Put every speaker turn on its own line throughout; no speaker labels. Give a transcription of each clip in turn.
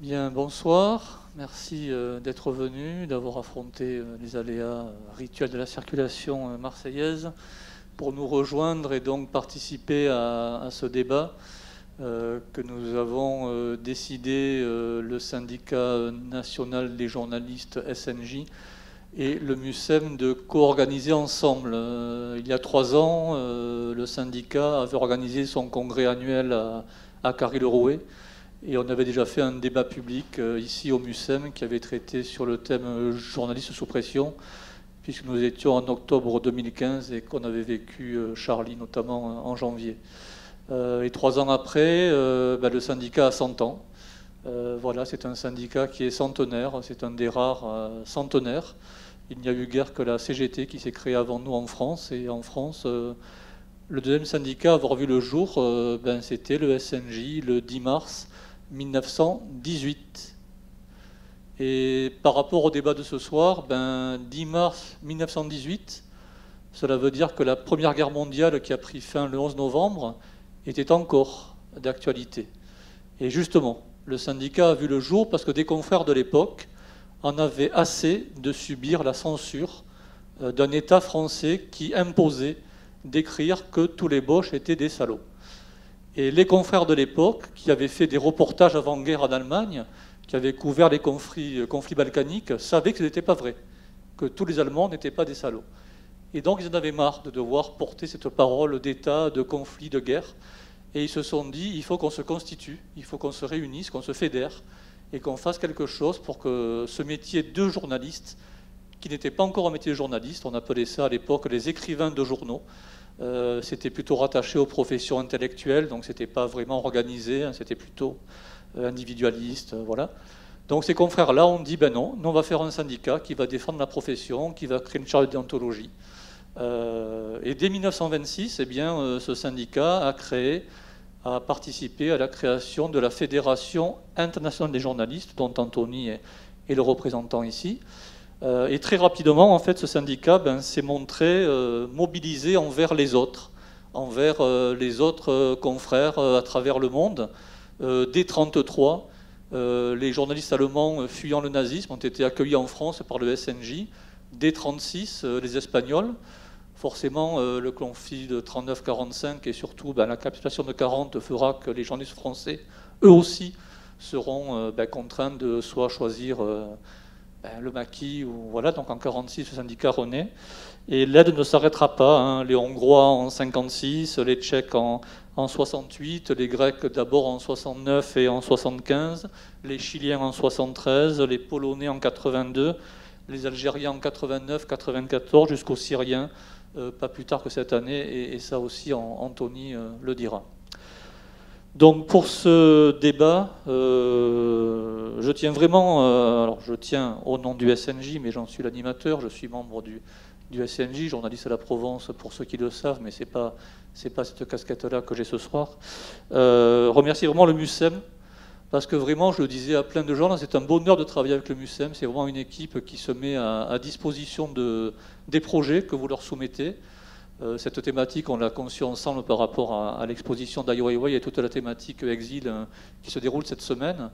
Bien, bonsoir. Merci d'être venu, d'avoir affronté les aléas rituels de la circulation marseillaise pour nous rejoindre et donc participer à ce débat que nous avons décidé, le syndicat national des journalistes SNJ et le MUSEM, de co-organiser ensemble. Il y a 3 ans, le syndicat avait organisé son congrès annuel à Carry-le-Rouet. Et on avait déjà fait un débat public ici au MUSEM qui avait traité sur le thème journaliste sous pression, puisque nous étions en octobre 2015 et qu'on avait vécu Charlie notamment en janvier. Et 3 ans après, le syndicat a 100 ans. Voilà, c'est un syndicat qui est centenaire, c'est un des rares centenaires. Il n'y a eu guère que la CGT qui s'est créée avant nous en France. Et en France, le deuxième syndicat à avoir vu le jour, c'était le SNJ le 10 mars 1918. Et par rapport au débat de ce soir, 10 mars 1918, cela veut dire que la Première Guerre mondiale, qui a pris fin le 11 novembre, était encore d'actualité. Et justement, le syndicat a vu le jour parce que des confrères de l'époque en avaient assez de subir la censure d'un État français qui imposait d'écrire que tous les Boches étaient des salauds. Et les confrères de l'époque, qui avaient fait des reportages avant-guerre en Allemagne, qui avaient couvert les conflits balkaniques, savaient que ce n'était pas vrai, que tous les Allemands n'étaient pas des salauds. Et donc ils en avaient marre de devoir porter cette parole d'État, de conflit, de guerre. Et ils se sont dit, il faut qu'on se constitue, il faut qu'on se réunisse, qu'on se fédère, et qu'on fasse quelque chose pour que ce métier de journaliste, qui n'était pas encore un métier de journaliste, on appelait ça à l'époque les écrivains de journaux, c'était plutôt rattaché aux professions intellectuelles, donc c'était pas vraiment organisé, c'était plutôt individualiste, voilà. Donc ces confrères-là ont dit, non, nous on va faire un syndicat qui va défendre la profession, qui va créer une charte de déontologie. Et dès 1926, ce syndicat a participé à la création de la Fédération internationale des journalistes, dont Anthony est le représentant ici. Et très rapidement, en fait, ce syndicat s'est montré mobilisé envers les autres confrères à travers le monde. Dès 1933, les journalistes allemands fuyant le nazisme ont été accueillis en France par le SNJ. Dès 1936, les Espagnols. Forcément, le conflit de 39-45 et surtout la capitulation de 40 fera que les journalistes français, eux aussi, seront contraints de soit choisir le maquis, ou voilà. Donc en 1946, le syndicat renaît. Et l'aide ne s'arrêtera pas, hein. Les Hongrois en 1956, les Tchèques en 1968, les Grecs d'abord en 1969 et en 1975, les Chiliens en 1973, les Polonais en 1982, les Algériens en 1989, 1994, jusqu'aux Syriens, pas plus tard que cette année, et ça aussi Anthony le dira. Donc pour ce débat, je tiens vraiment, alors je tiens au nom du SNJ, mais j'en suis l'animateur, je suis membre du SNJ, journaliste à la Provence pour ceux qui le savent, mais c'est pas cette casquette-là que j'ai ce soir. Remercier vraiment le MUSEM, parce que vraiment, je le disais à plein de gens, c'est un bonheur de travailler avec le MUSEM, c'est vraiment une équipe qui se met à disposition des projets que vous leur soumettez. Cette thématique, on l'a conçue ensemble par rapport à l'exposition d'Ai Weiwei et toute la thématique exil qui se déroule cette semaine.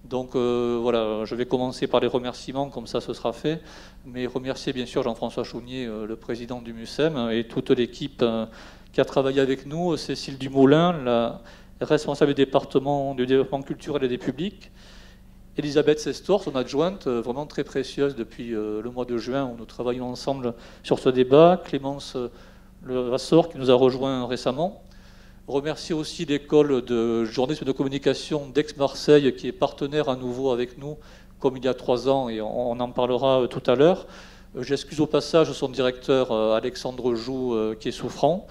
Donc voilà, je vais commencer par les remerciements, comme ça ce sera fait. Mais remercier bien sûr Jean-François Chounier, le président du MUSEM, et toute l'équipe qui a travaillé avec nous, Cécile Dumoulin, la responsable du département du développement culturel et des publics, Elisabeth Sestor, son adjointe, vraiment très précieuse depuis le mois de juin, où nous travaillons ensemble sur ce débat, Clémence Le Vassor qui nous a rejoint récemment. Remercier aussi l'école de journalisme et de communication d'Aix-Marseille qui est partenaire à nouveau avec nous, comme il y a 3 ans, et on en parlera tout à l'heure. J'excuse au passage son directeur Alexandre Joux qui est souffrant.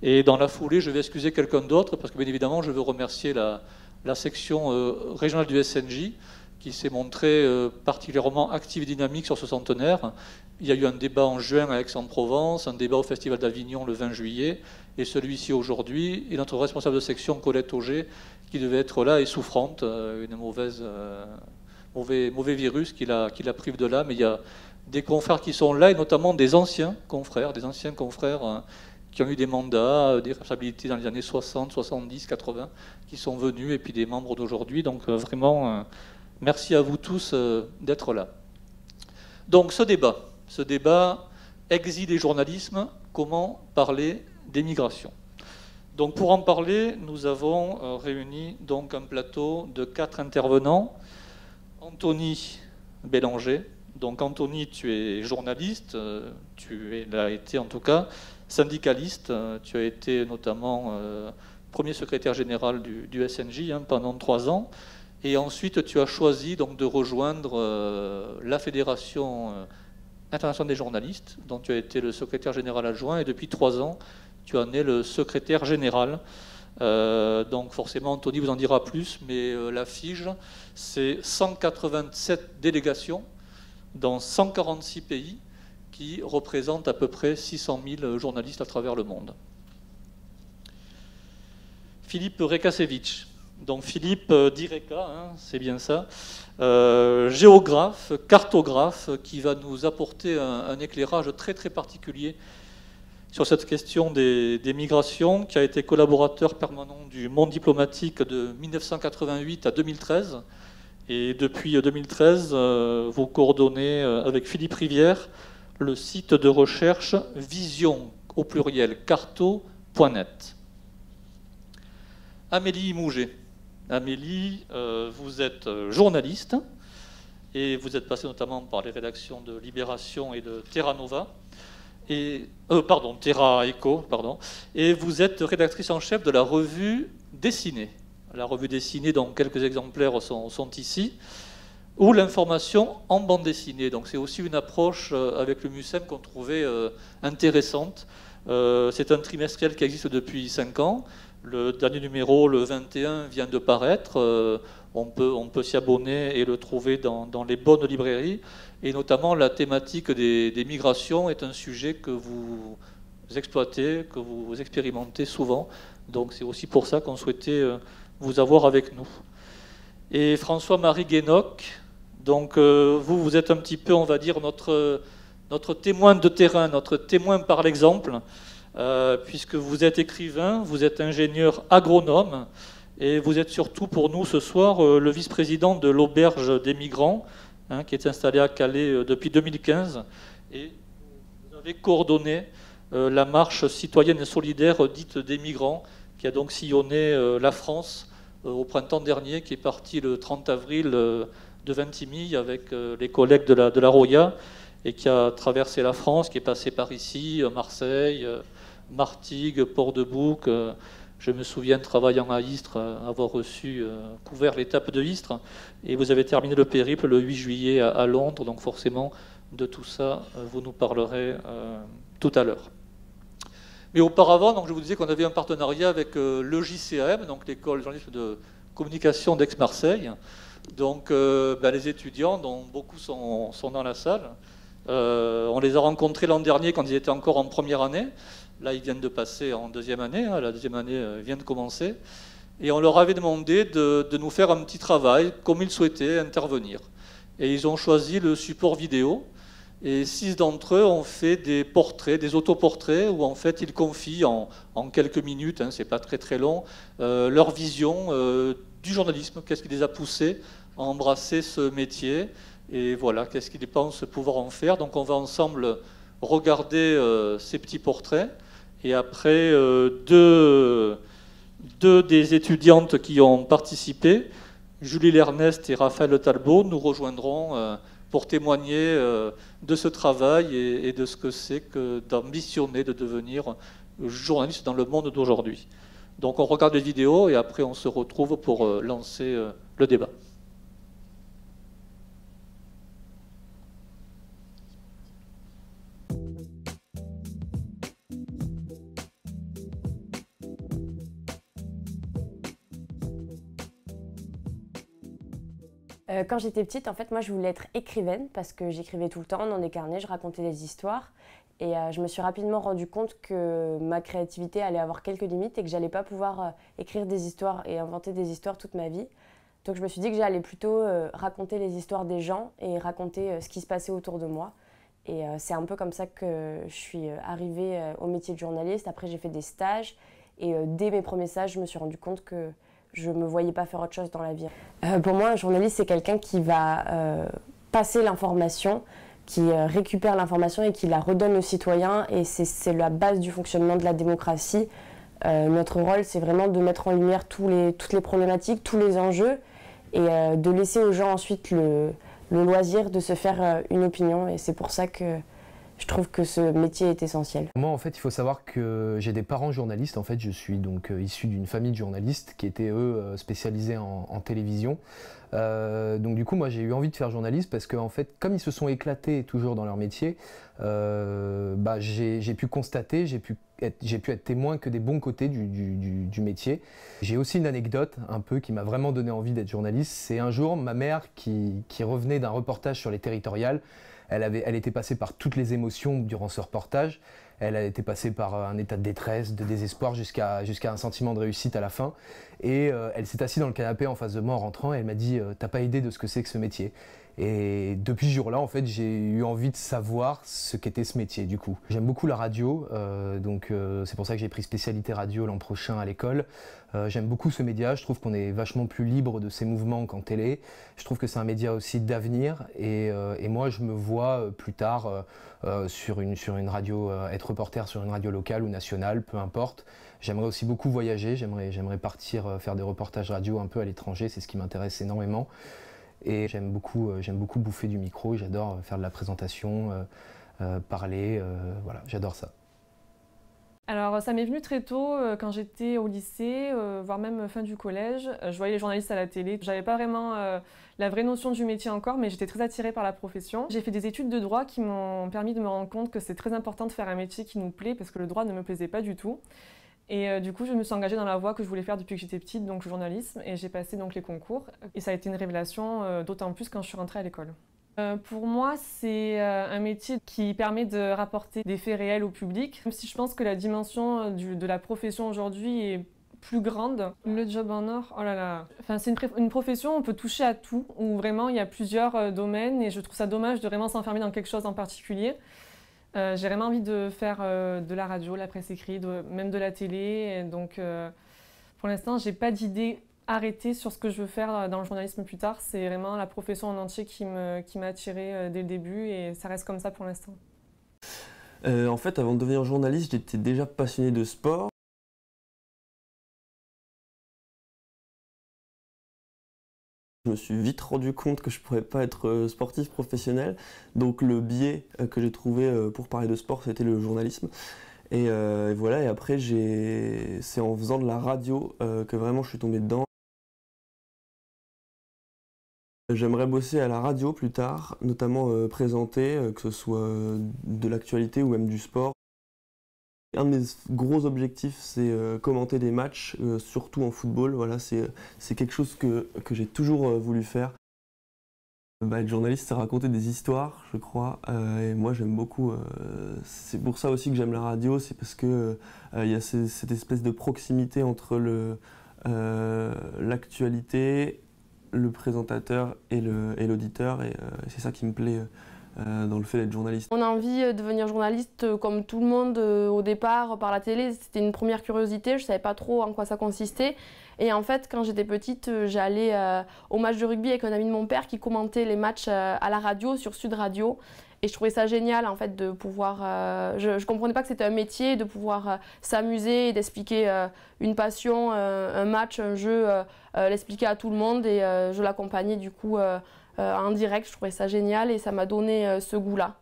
Et dans la foulée, je vais excuser quelqu'un d'autre, parce que bien évidemment, je veux remercier la section régionale du SNJ, qui s'est montrée particulièrement active et dynamique sur ce centenaire. Il y a eu un débat en juin à Aix-en-Provence, un débat au Festival d'Avignon le 20 juillet, et celui-ci aujourd'hui. Et notre responsable de section, Colette Auger, qui devait être là, est souffrante, une mauvais virus qui la prive de là. Mais il y a des confrères qui sont là, et notamment des anciens confrères qui ont eu des mandats, des responsabilités dans les années 60, 70, 80, qui sont venus, et puis des membres d'aujourd'hui. Donc vraiment, Merci à vous tous d'être là. Donc ce débat, exil et journalisme, comment parler des migrations. Donc pour en parler, nous avons réuni donc un plateau de 4 intervenants. Anthony Bélanger. Donc Anthony, tu es journaliste, tu l'as été en tout cas, syndicaliste, tu as été notamment premier secrétaire général du SNJ pendant 3 ans, et ensuite tu as choisi donc de rejoindre la Fédération internationale des journalistes, dont tu as été le secrétaire général adjoint, et depuis 3 ans, tu en es le secrétaire général. Donc forcément, Anthony vous en dira plus, mais la FIJ, c'est 187 délégations dans 146 pays qui représentent à peu près 600 000 journalistes à travers le monde. Philippe Rekasevich. Donc Philippe Direka, c'est bien ça, géographe, cartographe, qui va nous apporter un éclairage très très particulier sur cette question des migrations, qui a été collaborateur permanent du Monde diplomatique de 1988 à 2013. Et depuis 2013, vous coordonnez avec Philippe Rivière le site de recherche vision, au pluriel, carto.net. Amélie Mouget. Amélie, vous êtes journaliste et vous êtes passée notamment par les rédactions de Libération et de Terra Nova. Terra Echo, et vous êtes rédactrice en chef de la revue Dessinée. La revue Dessinée, dont quelques exemplaires sont ici, ou l'information en bande dessinée. Donc c'est aussi une approche avec le MUSEM qu'on trouvait intéressante. C'est un trimestriel qui existe depuis 5 ans. Le dernier numéro, le 21, vient de paraître. On peut s'y abonner et le trouver dans les bonnes librairies. Et notamment, la thématique des migrations est un sujet que vous exploitez, que vous expérimentez souvent. Donc c'est aussi pour ça qu'on souhaitait vous avoir avec nous. Et François-Marie Guénoc, donc vous êtes un petit peu, on va dire, notre témoin de terrain, notre témoin par l'exemple, puisque vous êtes écrivain, vous êtes ingénieur agronome, et vous êtes surtout pour nous ce soir le vice-président de l'Auberge des Migrants, qui est installé à Calais depuis 2015, et vous avez coordonné la marche citoyenne et solidaire dite des migrants, qui a donc sillonné la France au printemps dernier, qui est parti le 30 avril de Vintimille avec les collègues de la Roya, et qui a traversé la France, qui est passé par ici, Marseille, Martigues, Port-de-Bouc. Je me souviens, travaillant à Istres, avoir couvert l'étape de Istres. Et vous avez terminé le périple le 8 juillet à Londres. Donc forcément, de tout ça, vous nous parlerez tout à l'heure. Mais auparavant, donc, je vous disais qu'on avait un partenariat avec l'EJCAM, donc l'école de journalisme de communication d'Aix-Marseille. Donc les étudiants, dont beaucoup sont dans la salle, on les a rencontrés l'an dernier quand ils étaient encore en première année. Là, ils viennent de passer en deuxième année. La deuxième année vient de commencer. Et on leur avait demandé de nous faire un petit travail, comme ils souhaitaient intervenir. Et ils ont choisi le support vidéo. Et 6 d'entre eux ont fait des portraits, des autoportraits, où en fait ils confient en quelques minutes, c'est pas très très long, leur vision du journalisme, qu'est-ce qui les a poussés à embrasser ce métier, et voilà, qu'est-ce qu'ils pensent pouvoir en faire. Donc on va ensemble regarder ces petits portraits, et après deux des étudiantes qui ont participé, Julie Lernest et Raphaël Talbot, nous rejoindront pour témoigner de ce travail et de ce que c'est que d'ambitionner de devenir journaliste dans le monde d'aujourd'hui. Donc on regarde les vidéos et après on se retrouve pour lancer le débat.
Quand j'étais petite, en fait, moi, je voulais être écrivaine parce que j'écrivais tout le temps dans des carnets, je racontais des histoires. Et je me suis rapidement rendu compte que ma créativité allait avoir quelques limites et que j'allais pas pouvoir écrire des histoires et inventer des histoires toute ma vie. Donc je me suis dit que j'allais plutôt raconter les histoires des gens et raconter ce qui se passait autour de moi. Et c'est un peu comme ça que je suis arrivée au métier de journaliste. Après, j'ai fait des stages et dès mes premiers stages, je me suis rendu compte que je ne me voyais pas faire autre chose dans la vie. Pour moi, un journaliste, c'est quelqu'un qui va passer l'information, qui récupère l'information et qui la redonne aux citoyens. Et c'est la base du fonctionnement de la démocratie. Notre rôle, c'est vraiment de mettre en lumière toutes les problématiques, tous les enjeux, et de laisser aux gens ensuite le loisir de se faire une opinion. Et c'est pour ça que je trouve que ce métier est essentiel.
Moi, en fait, il faut savoir que j'ai des parents journalistes. En fait, je suis donc issu d'une famille de journalistes qui étaient, eux, spécialisés en télévision. Donc du coup, moi, j'ai eu envie de faire journaliste parce que, en fait, comme ils se sont éclatés toujours dans leur métier, j'ai pu constater, j'ai pu être témoin que des bons côtés du métier. J'ai aussi une anecdote un peu qui m'a vraiment donné envie d'être journaliste. C'est un jour, ma mère qui revenait d'un reportage sur les territoriales. Elle était passée par toutes les émotions durant ce reportage. Elle a été passée par un état de détresse, de désespoir, jusqu'à un sentiment de réussite à la fin. Et elle s'est assise dans le canapé en face de moi en rentrant et elle m'a dit « T'as pas idée de ce que c'est que ce métier ?» Et depuis ce jour-là, en fait, j'ai eu envie de savoir ce qu'était ce métier, du coup. J'aime beaucoup la radio, c'est pour ça que j'ai pris spécialité radio l'an prochain à l'école. J'aime beaucoup ce média, je trouve qu'on est vachement plus libre de ses mouvements qu'en télé. Je trouve que c'est un média aussi d'avenir et moi, je me vois plus tard sur une radio, être reporter sur une radio locale ou nationale, peu importe. J'aimerais aussi beaucoup voyager, j'aimerais partir faire des reportages radio un peu à l'étranger, c'est ce qui m'intéresse énormément. Et j'aime beaucoup bouffer du micro, j'adore faire de la présentation, parler, voilà, j'adore ça.
Alors ça m'est venu très tôt quand j'étais au lycée, voire même fin du collège. Je voyais les journalistes à la télé. J'avais pas vraiment la vraie notion du métier encore, mais j'étais très attirée par la profession. J'ai fait des études de droit qui m'ont permis de me rendre compte que c'est très important de faire un métier qui nous plaît, parce que le droit ne me plaisait pas du tout. Et du coup, je me suis engagée dans la voie que je voulais faire depuis que j'étais petite, donc le journalisme, et j'ai passé donc les concours. Et ça a été une révélation, d'autant plus quand je suis rentrée à l'école. Pour moi, c'est un métier qui permet de rapporter des faits réels au public, même si je pense que la dimension de la profession aujourd'hui est plus grande. Le job en or, oh là là. Enfin, c'est une profession où on peut toucher à tout, où vraiment il y a plusieurs domaines, et je trouve ça dommage de vraiment s'enfermer dans quelque chose en particulier. J'ai vraiment envie de faire de la radio, la presse écrite, même de la télé. Et donc, pour l'instant, j'ai pas d'idée arrêtée sur ce que je veux faire dans le journalisme plus tard. C'est vraiment la profession en entier qui m'a attirée dès le début et ça reste comme ça pour l'instant.
En fait, avant de devenir journaliste, j'étais déjà passionné de sport. Je me suis vite rendu compte que je ne pourrais pas être sportif professionnel, donc le biais que j'ai trouvé pour parler de sport, c'était le journalisme. Et voilà, et après, c'est en faisant de la radio que vraiment je suis tombé dedans. J'aimerais bosser à la radio plus tard, notamment présenter, que ce soit de l'actualité ou même du sport. Un de mes gros objectifs, c'est commenter des matchs, surtout en football. Voilà, c'est quelque chose que j'ai toujours voulu faire. Être journaliste, c'est raconter des histoires, je crois. Et moi, j'aime beaucoup. C'est pour ça aussi que j'aime la radio, c'est parce que il y a cette espèce de proximité entre l'actualité, le présentateur et l'auditeur. Et c'est ça qui me plaît dans le fait d'être journaliste.
On a envie de devenir journaliste comme tout le monde au départ par la télé. C'était une première curiosité, je ne savais pas trop en quoi ça consistait. Et en fait, quand j'étais petite, j'allais au match de rugby avec un ami de mon père qui commentait les matchs à la radio, sur Sud Radio. Et je trouvais ça génial en fait de pouvoir... je comprenais pas que c'était un métier, de pouvoir s'amuser et d'expliquer une passion, un match, un jeu, l'expliquer à tout le monde. Et je l'accompagnais du coup en direct. Je trouvais ça génial et ça m'a donné ce goût-là.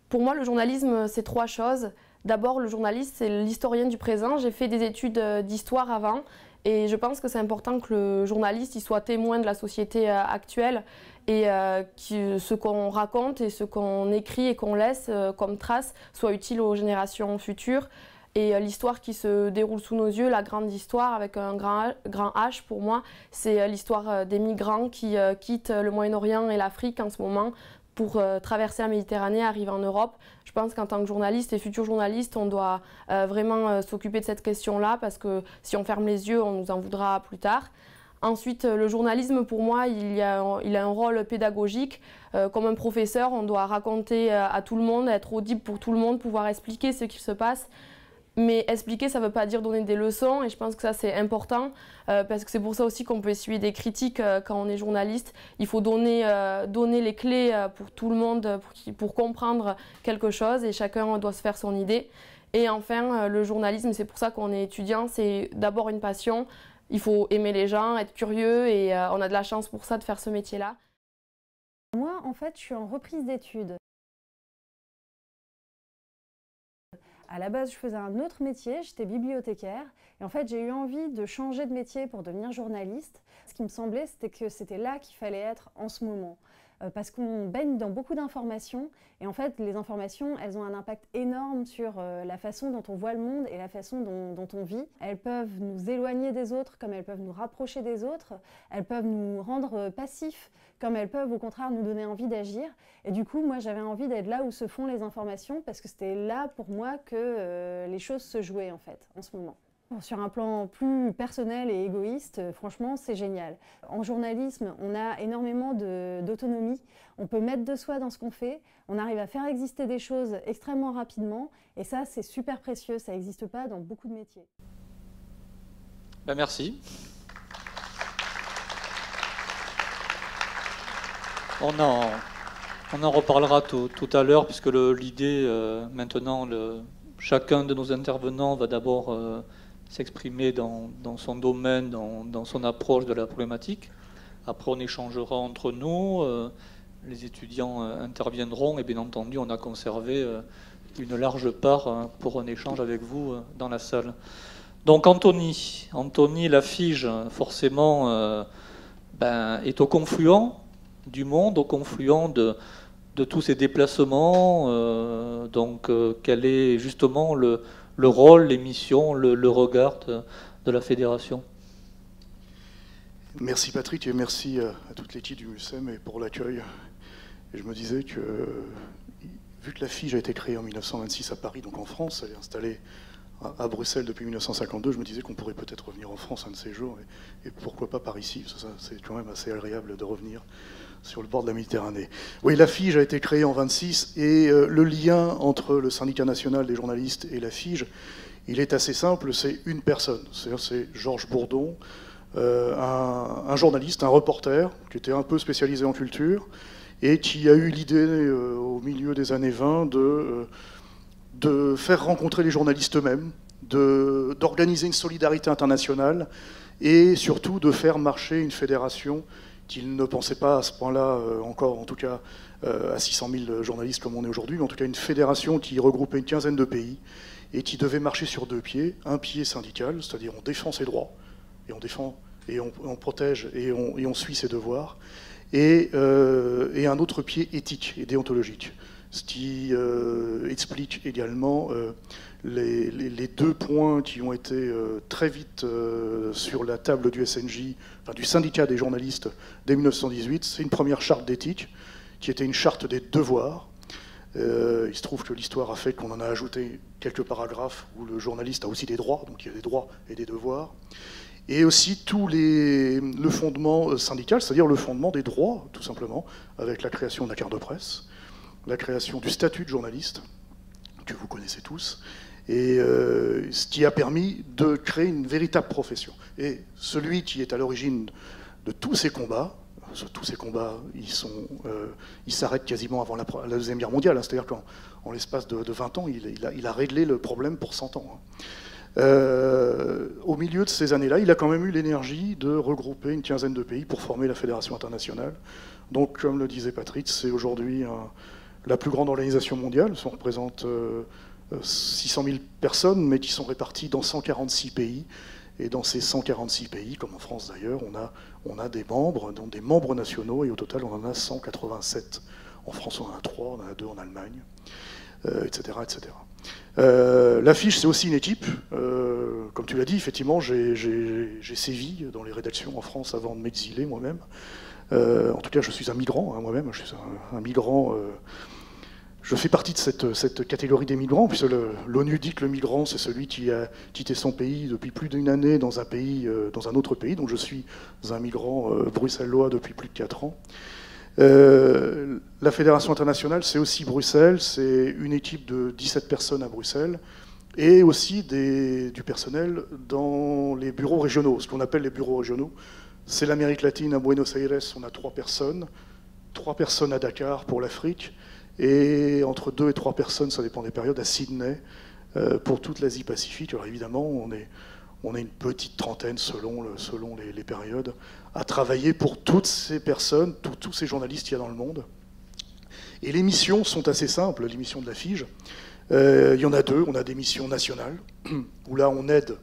Pour moi, le journalisme, c'est trois choses. D'abord, le journaliste, c'est l'historien du présent. J'ai fait des études d'histoire avant. Et je pense que c'est important que le journaliste il soit témoin de la société actuelle et que ce qu'on raconte et ce qu'on écrit et qu'on laisse comme trace soit utile aux générations futures. Et l'histoire qui se déroule sous nos yeux, la grande histoire avec un grand H pour moi, c'est l'histoire des migrants qui quittent le Moyen-Orient et l'Afrique en ce moment pour traverser la Méditerranée, arriver en Europe. Je pense qu'en tant que journaliste et futur journaliste, on doit vraiment s'occuper de cette question-là parce que si on ferme les yeux, on nous en voudra plus tard. Ensuite, le journalisme, pour moi, il a un rôle pédagogique. Comme un professeur, on doit raconter à tout le monde, être audible pour tout le monde, pouvoir expliquer ce qui se passe. Mais expliquer, ça ne veut pas dire donner des leçons, et je pense que ça c'est important, parce que c'est pour ça aussi qu'on peut essuyer des critiques quand on est journaliste. Il faut donner les clés pour tout le monde, pour comprendre quelque chose, et chacun doit se faire son idée. Et enfin, le journalisme, c'est pour ça qu'on est étudiant, c'est d'abord une passion. Il faut aimer les gens, être curieux, et on a de la chance pour ça de faire ce métier-là.
Moi, en fait, je suis en reprise d'études. À la base, je faisais un autre métier, j'étais bibliothécaire. Et en fait, j'ai eu envie de changer de métier pour devenir journaliste. Ce qui me semblait, c'était que c'était là qu'il fallait être en ce moment. Parce qu'on baigne dans beaucoup d'informations. Et en fait, les informations, elles ont un impact énorme sur la façon dont on voit le monde et la façon dont on vit. Elles peuvent nous éloigner des autres comme elles peuvent nous rapprocher des autres. Elles peuvent nous rendre passifs comme elles peuvent au contraire nous donner envie d'agir. Et du coup, moi j'avais envie d'être là où se font les informations parce que c'était là pour moi que les choses se jouaient en fait, en ce moment. Sur un plan plus personnel et égoïste, franchement, c'est génial. En journalisme, on a énormément d'autonomie. On peut mettre de soi dans ce qu'on fait. On arrive à faire exister des choses extrêmement rapidement. Et ça, c'est super précieux. Ça n'existe pas dans beaucoup de métiers.
Ben merci. On en reparlera tout à l'heure, puisque l'idée, maintenant, chacun de nos intervenants va d'abord s'exprimer dans son domaine, dans son approche de la problématique. Après, on échangera entre nous, les étudiants interviendront, et bien entendu, on a conservé une large part pour un échange avec vous dans la salle. Donc Anthony, la FIGE, forcément, est au confluent du monde, au confluent de tous ces déplacements. Donc quel est justement le rôle, les missions, le regard de la fédération?
Merci Patrick et merci à toute l'équipe du MUSEM et pour l'accueil. Je me disais que, vu que la FIGE a été créée en 1926 à Paris, donc en France, elle est installée à Bruxelles depuis 1952, je me disais qu'on pourrait peut-être revenir en France un de ces jours, et pourquoi pas par ici, parce que c'est quand même assez agréable de revenir sur le bord de la Méditerranée. Oui, la FIGE a été créée en 1926, et le lien entre le syndicat national des journalistes et la FIGE, il est assez simple, c'est une personne, c'est Georges Bourdon, un journaliste, un reporter, qui était un peu spécialisé en culture, et qui a eu l'idée au milieu des années 20 de faire rencontrer les journalistes eux-mêmes, d'organiser une solidarité internationale et surtout de faire marcher une fédération qu'il ne pensait pas à ce point-là encore, en tout cas à 600 000 journalistes comme on est aujourd'hui, mais en tout cas une fédération qui regroupait une quinzaine de pays et qui devait marcher sur deux pieds. Un pied syndical, c'est-à-dire on défend ses droits et on défend et on protège et on suit ses devoirs, et un autre pied éthique et déontologique. Ce qui explique également les deux points qui ont été très vite sur la table du SNJ, enfin du syndicat des journalistes dès 1918. C'est une première charte d'éthique qui était une charte des devoirs. Il se trouve que l'histoire a fait qu'on en a ajouté quelques paragraphes où le journaliste a aussi des droits, donc il y a des droits et des devoirs. Et aussi le fondement syndical, c'est-à-dire le fondement des droits, tout simplement, avec la création de la carte de presse, la création du statut de journaliste, que vous connaissez tous, et ce qui a permis de créer une véritable profession. Et celui qui est à l'origine de tous ces combats, ils s'arrêtent quasiment avant la Deuxième Guerre mondiale, hein, c'est-à-dire qu'en l'espace de 20 ans, il a réglé le problème pour 100 ans. Hein. Au milieu de ces années-là, il a quand même eu l'énergie de regrouper une quinzaine de pays pour former la Fédération internationale. Donc, comme le disait Patrick, c'est aujourd'hui la plus grande organisation mondiale. On représente 600 000 personnes, mais qui sont réparties dans 146 pays. Et dans ces 146 pays, comme en France d'ailleurs, on a des membres, donc des membres nationaux, et au total, on en a 187. En France, on en a 3, on en a 2 en Allemagne, etc. etc. La FIGE, c'est aussi une équipe. Comme tu l'as dit, effectivement, j'ai sévi dans les rédactions en France avant de m'exiler moi-même. En tout cas, je suis un migrant, hein, moi-même. Je suis un migrant. Je fais partie de cette catégorie des migrants, puisque l'ONU dit que le migrant, c'est celui qui a quitté son pays depuis plus d'une année dans un autre pays. Donc je suis un migrant bruxellois depuis plus de 4 ans. La Fédération internationale, c'est aussi Bruxelles. C'est une équipe de 17 personnes à Bruxelles, et aussi du personnel dans les bureaux régionaux, ce qu'on appelle les bureaux régionaux. C'est l'Amérique latine, à Buenos Aires, on a 3 personnes à Dakar pour l'Afrique, et entre 2 et 3 personnes, ça dépend des périodes, à Sydney, pour toute l'Asie-Pacifique. Alors évidemment, on est une petite trentaine selon les périodes, à travailler pour toutes ces personnes, tous ces journalistes qu'il y a dans le monde. Et les missions sont assez simples, les missions de la FIGE. Il y en a 2, on a des missions nationales, où là on aide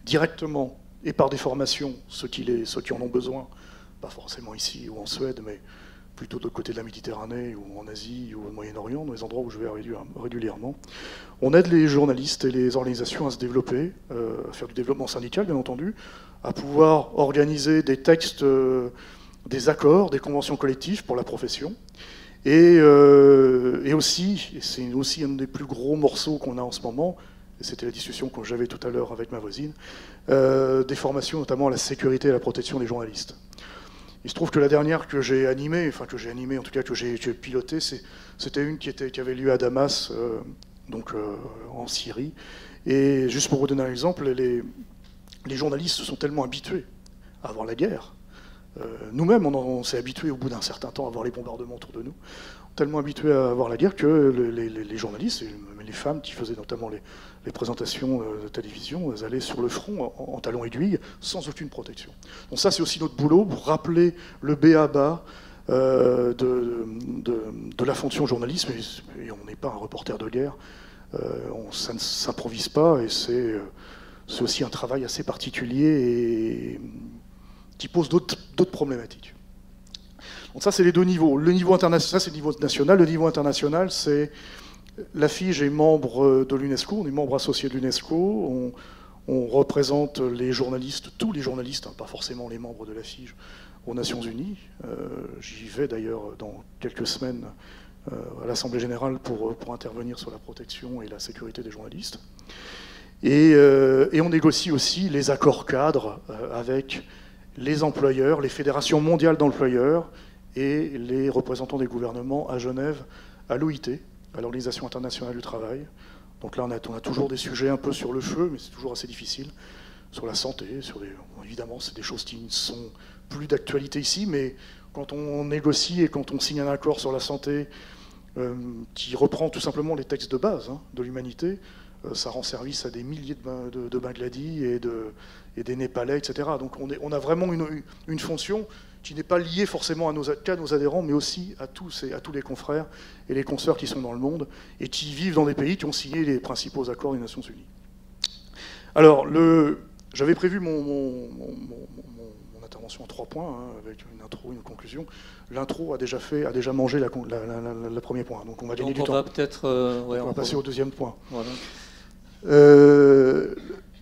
directement et par des formations ceux qui en ont besoin, pas forcément ici ou en Suède, mais plutôt de l'autre côté de la Méditerranée ou en Asie ou au Moyen-Orient, dans les endroits où je vais régulièrement. On aide les journalistes et les organisations à se développer, à faire du développement syndical bien entendu, à pouvoir organiser des textes, des accords, des conventions collectives pour la profession. Et aussi, et c'est aussi un des plus gros morceaux qu'on a en ce moment, et c'était la discussion que j'avais tout à l'heure avec ma voisine, des formations notamment à la sécurité et à la protection des journalistes. Il se trouve que la dernière que j'ai animée, en tout cas que j'ai pilotée, c'était une qui avait lieu à Damas, en Syrie. Et juste pour vous donner un exemple, les journalistes se sont tellement habitués à voir la guerre. Nous-mêmes, on s'est habitués au bout d'un certain temps à voir les bombardements autour de nous, tellement habitués à voir la guerre que les journalistes, et les femmes qui faisaient notamment les présentations de télévision, elles allaient sur le front en talons aiguilles, sans aucune protection. Donc ça, c'est aussi notre boulot, pour rappeler le b.a.-ba de la fonction journalisme, et on n'est pas un reporter de guerre, ça ne s'improvise pas, et c'est aussi un travail assez particulier et qui pose d'autres problématiques. Donc ça, c'est les 2 niveaux. Le niveau international, ça c'est le niveau national. Le niveau international, c'est la FIGE est membre de l'UNESCO, on est membre associé de l'UNESCO, on représente les journalistes, tous les journalistes, hein, pas forcément les membres de la FIGE, aux Nations Unies. J'y vais d'ailleurs dans quelques semaines à l'Assemblée Générale pour intervenir sur la protection et la sécurité des journalistes. Et on négocie aussi les accords cadres avec les employeurs, les fédérations mondiales d'employeurs et les représentants des gouvernements à Genève, à l'OIT, à l'Organisation internationale du travail. Donc là, on a toujours des sujets un peu sur le feu, mais c'est toujours assez difficile, sur la santé, évidemment, c'est des choses qui ne sont plus d'actualité ici, mais quand on négocie et quand on signe un accord sur la santé qui reprend tout simplement les textes de base de l'humanité, ça rend service à des milliers de Bangladis et des Népalais, etc. Donc on a vraiment une fonction qui n'est pas liée forcément qu'à nos adhérents, mais aussi à tous les confrères et les consoeurs qui sont dans le monde et qui vivent dans des pays qui ont signé les principaux accords des Nations Unies. Alors, j'avais prévu mon intervention en 3 points, avec une intro, une conclusion. L'intro a déjà mangé le premier point, donc on va gagner du temps. On va passer au deuxième point. Voilà.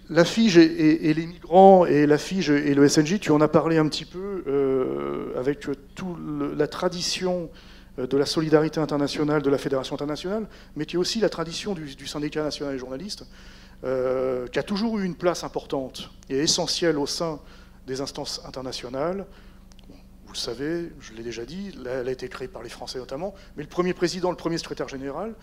La FIGE et les migrants, et la FIGE et le SNJ, tu en as parlé un petit peu, avec toute la tradition de la solidarité internationale, de la Fédération internationale, mais qui est aussi la tradition du syndicat national des journalistes, qui a toujours eu une place importante et essentielle au sein des instances internationales. Vous le savez, je l'ai déjà dit, elle a été créée par les Français notamment, mais le premier président, le premier secrétaire général,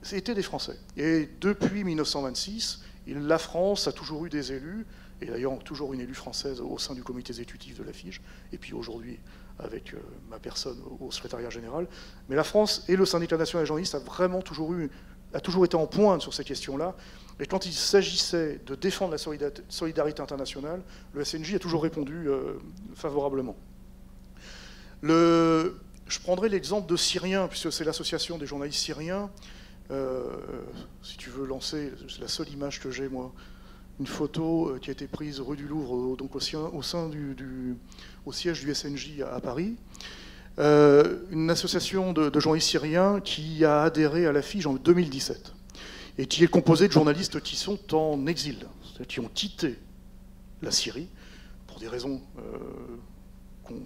c'était des Français. Et depuis 1926, la France a toujours eu des élus, et d'ailleurs toujours une élue française au sein du comité exécutif de la FIGE, et puis aujourd'hui avec ma personne au secrétariat général. Mais la France et le syndicat national des journalistes a toujours été en pointe sur ces questions-là. Et quand il s'agissait de défendre la solidarité internationale, le SNJ a toujours répondu favorablement. Je prendrai l'exemple de Syriens, puisque c'est l'association des journalistes syriens. Si tu veux lancer, c'est la seule image que j'ai, moi, une photo qui a été prise rue du Louvre, donc au siège du SNJ à Paris. Une association de journalistes syriens qui a adhéré à la FIGE en 2017 et qui est composée de journalistes qui sont en exil, c'est-à-dire qui ont quitté la Syrie pour des raisons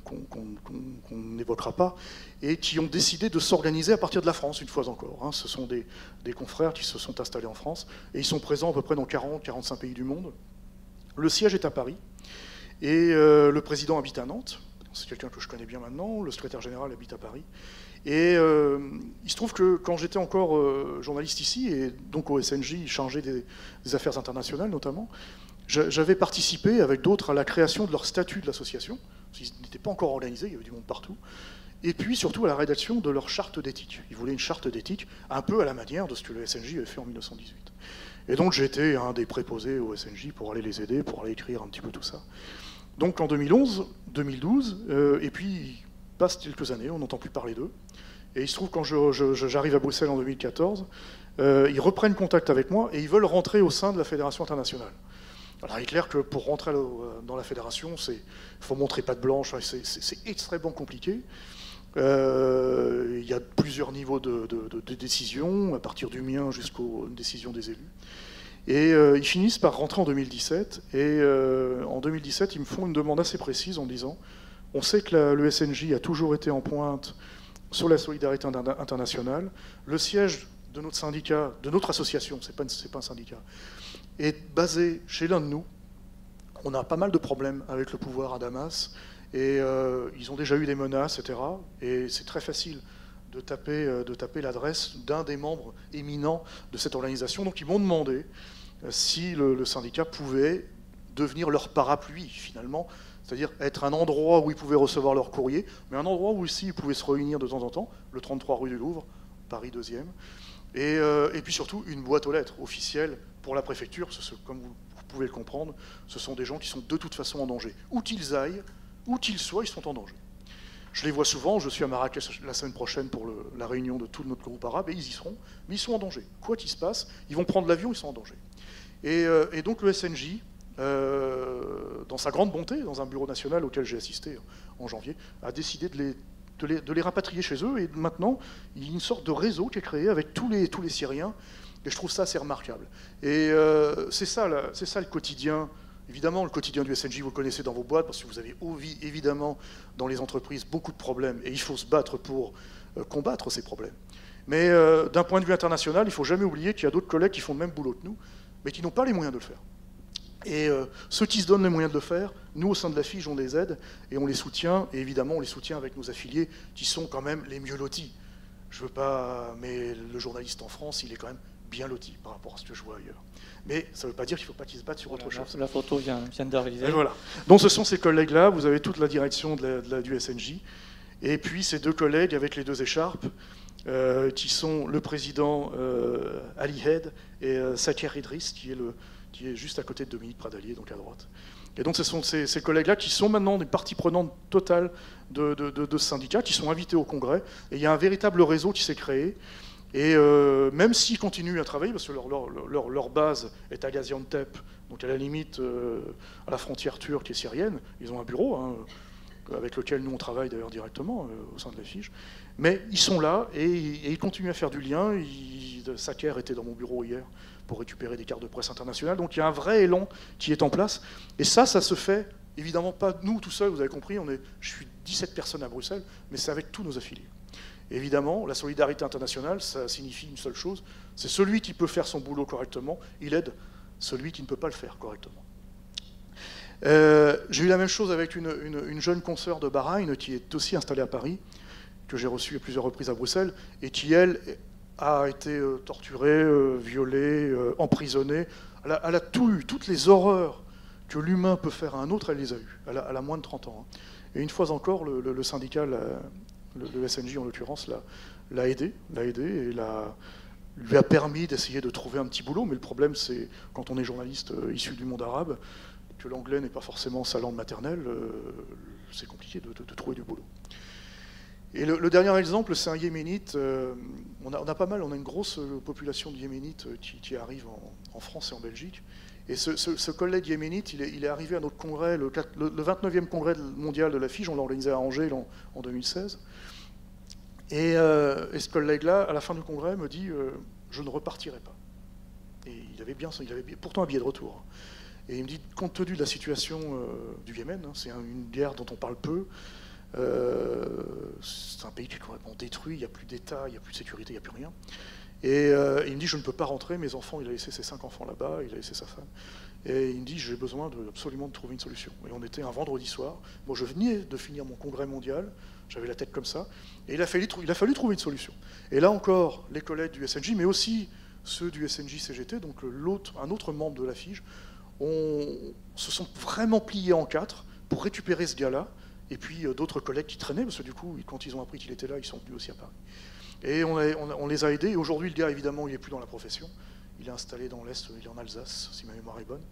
qu'on n'évoquera pas, et qui ont décidé de s'organiser à partir de la France, une fois encore. Ce sont des confrères qui se sont installés en France, et ils sont présents à peu près dans 40-45 pays du monde. Le siège est à Paris, et le président habite à Nantes. c'est quelqu'un que je connais bien maintenant, le secrétaire général habite à Paris. Et il se trouve que quand j'étais encore journaliste ici, et donc au SNJ, chargé des affaires internationales notamment, j'avais participé avec d'autres à la création de leur statut de l'association. Ils n'étaient pas encore organisés, il y avait du monde partout. Et puis surtout à la rédaction de leur charte d'éthique. Ils voulaient une charte d'éthique un peu à la manière de ce que le SNJ avait fait en 1918. Et donc j'étais un des préposés au SNJ pour aller les aider, pour aller écrire un petit peu tout ça. Donc en 2011, 2012, et puis il passe quelques années, on n'entend plus parler d'eux. Et il se trouve quand j'arrive à Bruxelles en 2014, ils reprennent contact avec moi et ils veulent rentrer au sein de la Fédération internationale. Alors il est clair que pour rentrer dans la fédération, il faut montrer patte blanche, c'est extrêmement compliqué. Il y a plusieurs niveaux de décision, à partir du mien jusqu'aux décisions des élus. Et ils finissent par rentrer en 2017. Et en 2017, ils me font une demande assez précise en disant on sait que le SNJ a toujours été en pointe sur la solidarité internationale. Le siège de notre syndicat, de notre association, c'est pas un syndicat, est basé chez l'un de nous. On a pas mal de problèmes avec le pouvoir à Damas. Et ils ont déjà eu des menaces, etc. Et c'est très facile de taper l'adresse d'un des membres éminents de cette organisation. Donc ils m'ont demandé si le syndicat pouvait devenir leur parapluie, finalement, c'est-à-dire être un endroit où ils pouvaient recevoir leur courrier, mais un endroit où aussi ils pouvaient se réunir de temps en temps, le 33 rue du Louvre, Paris 2e, et puis surtout une boîte aux lettres officielle pour la préfecture, comme vous pouvez le comprendre, ce sont des gens qui sont de toute façon en danger. Où qu'ils aillent, où qu'ils soient, ils sont en danger. Je les vois souvent, je suis à Marrakech la semaine prochaine pour la réunion de tout notre groupe arabe, et ils y seront, mais ils sont en danger. Quoi qu'il se passe, ils vont prendre l'avion, ils sont en danger. Et donc le SNJ, dans sa grande bonté, dans un bureau national auquel j'ai assisté en janvier, a décidé de les rapatrier chez eux, et maintenant, il y a une sorte de réseau qui est créé avec tous les Syriens, et je trouve ça assez remarquable. Et c'est ça le quotidien. Évidemment, le quotidien du SNJ, vous le connaissez dans vos boîtes, parce que vous avez évidemment dans les entreprises beaucoup de problèmes, et il faut se battre pour combattre ces problèmes. Mais d'un point de vue international, il ne faut jamais oublier qu'il y a d'autres collègues qui font le même boulot que nous, mais qui n'ont pas les moyens de le faire. Et ceux qui se donnent les moyens de le faire, nous, au sein de la FIGE, on les aide, et on les soutient, et évidemment, on les soutient avec nos affiliés, qui sont quand même les mieux lotis. Je veux pas... Mais le journaliste en France, il est quand même bien loti par rapport à ce que je vois ailleurs. Mais ça ne veut pas dire qu'il ne faut pas qu'ils se battent sur autre chose.
La photo vient d'arriver.
Voilà. Donc ce sont ces collègues-là, vous avez toute la direction du SNJ, et puis ces deux collègues avec les deux écharpes, qui sont le président Ali Head et Saker Idriss, qui est juste à côté de Dominique Pradalier, donc à droite. Et donc ce sont ces collègues-là qui sont maintenant des parties prenantes totales de ce syndicat, qui sont invités au congrès, et il y a un véritable réseau qui s'est créé. Et même s'ils continuent à travailler, parce que leur base est à Gaziantep, donc à la limite, à la frontière turque et syrienne, ils ont un bureau, hein, avec lequel nous on travaille d'ailleurs directement au sein de la FIGE, mais ils sont là et ils continuent à faire du lien. Saker était dans mon bureau hier pour récupérer des cartes de presse internationales, donc il y a un vrai élan qui est en place, et ça se fait évidemment pas nous tout seuls, vous avez compris, je suis 17 personnes à Bruxelles, mais c'est avec tous nos affiliés. Évidemment, la solidarité internationale, ça signifie une seule chose, c'est celui qui peut faire son boulot correctement, il aide celui qui ne peut pas le faire correctement. J'ai eu la même chose avec une jeune consoeur de Bahreïn qui est aussi installée à Paris, que j'ai reçue à plusieurs reprises à Bruxelles, et qui, elle, a été torturée, violée, emprisonnée. Elle a tout eu, toutes les horreurs que l'humain peut faire à un autre, elle les a eues. Elle a moins de 30 ans. Hein. Et une fois encore, le syndicat... Le SNJ en l'occurrence l'a aidé et lui a permis d'essayer de trouver un petit boulot, mais le problème c'est quand on est journaliste issu du monde arabe, que l'anglais n'est pas forcément sa langue maternelle, c'est compliqué de trouver du boulot. Et le dernier exemple, c'est un Yéménite. On a pas mal, on a une grosse population de Yéménites qui arrive en France et en Belgique. Et ce collègue yéménite, il est arrivé à notre congrès, le 29e congrès mondial de la FIGE, on l'a organisé à Angers en 2016. Et ce collègue-là, à la fin du congrès, me dit je ne repartirai pas. Et il avait pourtant un billet de retour. Et il me dit, compte tenu de la situation du Yémen, hein, c'est une guerre dont on parle peu, c'est un pays qui est complètement détruit, il n'y a plus d'État, il n'y a plus de sécurité, il n'y a plus rien. Et il me dit, je ne peux pas rentrer, mes enfants, il a laissé ses 5 enfants là-bas, il a laissé sa femme. Et il me dit, j'ai besoin absolument de trouver une solution. Et on était un vendredi soir. Moi, je venais de finir mon congrès mondial. J'avais la tête comme ça. Et il a fallu trouver une solution. Et là encore, les collègues du SNJ, mais aussi ceux du SNJ-CGT, donc un autre membre de la FIGE, se sont vraiment pliés en quatre pour récupérer ce gars-là. Et puis d'autres collègues qui traînaient, parce que du coup, quand ils ont appris qu'il était là, ils sont venus aussi à Paris. Et on les a aidés. Et aujourd'hui, le gars, évidemment, il n'est plus dans la profession. Il est installé dans l'Est, il est en Alsace, si ma mémoire est bonne.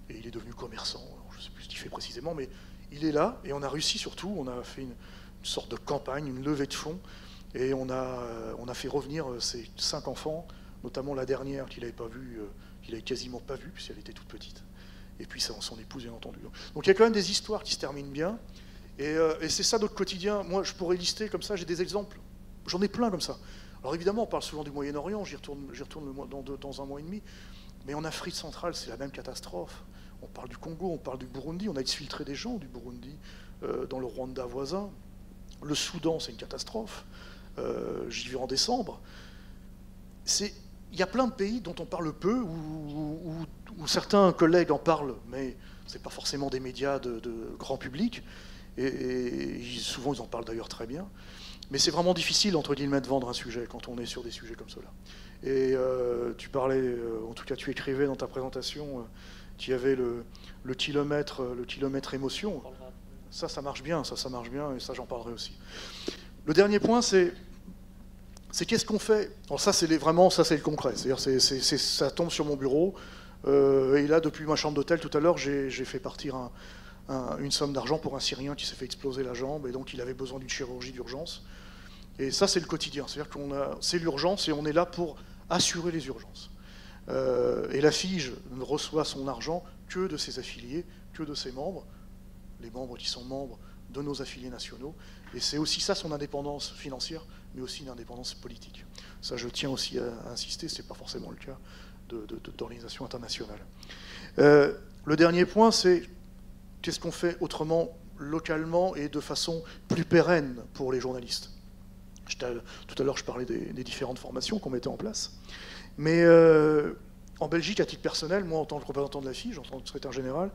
Et il est devenu commerçant. Alors, je ne sais plus ce qu'il fait précisément, mais il est là. Et on a réussi surtout, on a fait une sorte de campagne, une levée de fonds. Et on a fait revenir ses 5 enfants, notamment la dernière qu'il n'avait pas vue, qu'il n'avait quasiment pas vue, puisqu'elle était toute petite. Et puis son épouse, bien entendu. Donc il y a quand même des histoires qui se terminent bien. Et c'est ça notre quotidien. Moi, je pourrais lister comme ça, j'ai des exemples. J'en ai plein comme ça. Alors évidemment, on parle souvent du Moyen-Orient, j'y retourne dans un mois et demi. Mais en Afrique centrale, c'est la même catastrophe. On parle du Congo, on parle du Burundi, on a exfiltré des gens du Burundi dans le Rwanda voisin. Le Soudan, c'est une catastrophe. J'y vais en décembre. Il y a plein de pays dont on parle peu, où certains collègues en parlent, mais ce n'est pas forcément des médias de grand public. Et souvent, ils en parlent d'ailleurs très bien. Mais c'est vraiment difficile, entre guillemets, de vendre un sujet quand on est sur des sujets comme cela. Et tu parlais, en tout cas tu écrivais dans ta présentation, qu'il y avait le kilomètre émotion. Ça marche bien, ça marche bien, et ça j'en parlerai aussi. Le dernier point, c'est qu'est-ce qu'on fait. Alors ça c'est le concret, c'est-à-dire ça tombe sur mon bureau, et là depuis ma chambre d'hôtel tout à l'heure, j'ai fait partir une somme d'argent pour un Syrien qui s'est fait exploser la jambe, et donc il avait besoin d'une chirurgie d'urgence. Et ça, c'est le quotidien. C'est-à-dire c'est l'urgence et on est là pour assurer les urgences. Et la FIGE ne reçoit son argent que de ses affiliés, que de ses membres, les membres qui sont membres de nos affiliés nationaux. Et c'est aussi ça son indépendance financière, mais aussi une indépendance politique. Ça, je tiens aussi à insister, ce n'est pas forcément le cas d'organisations internationales. Le dernier point, c'est qu'est-ce qu'on fait autrement, localement et de façon plus pérenne pour les journalistes. Tout à l'heure, je parlais des différentes formations qu'on mettait en place. Mais en Belgique, à titre personnel, moi, en tant que représentant de la FIGE, en tant que secrétaire général,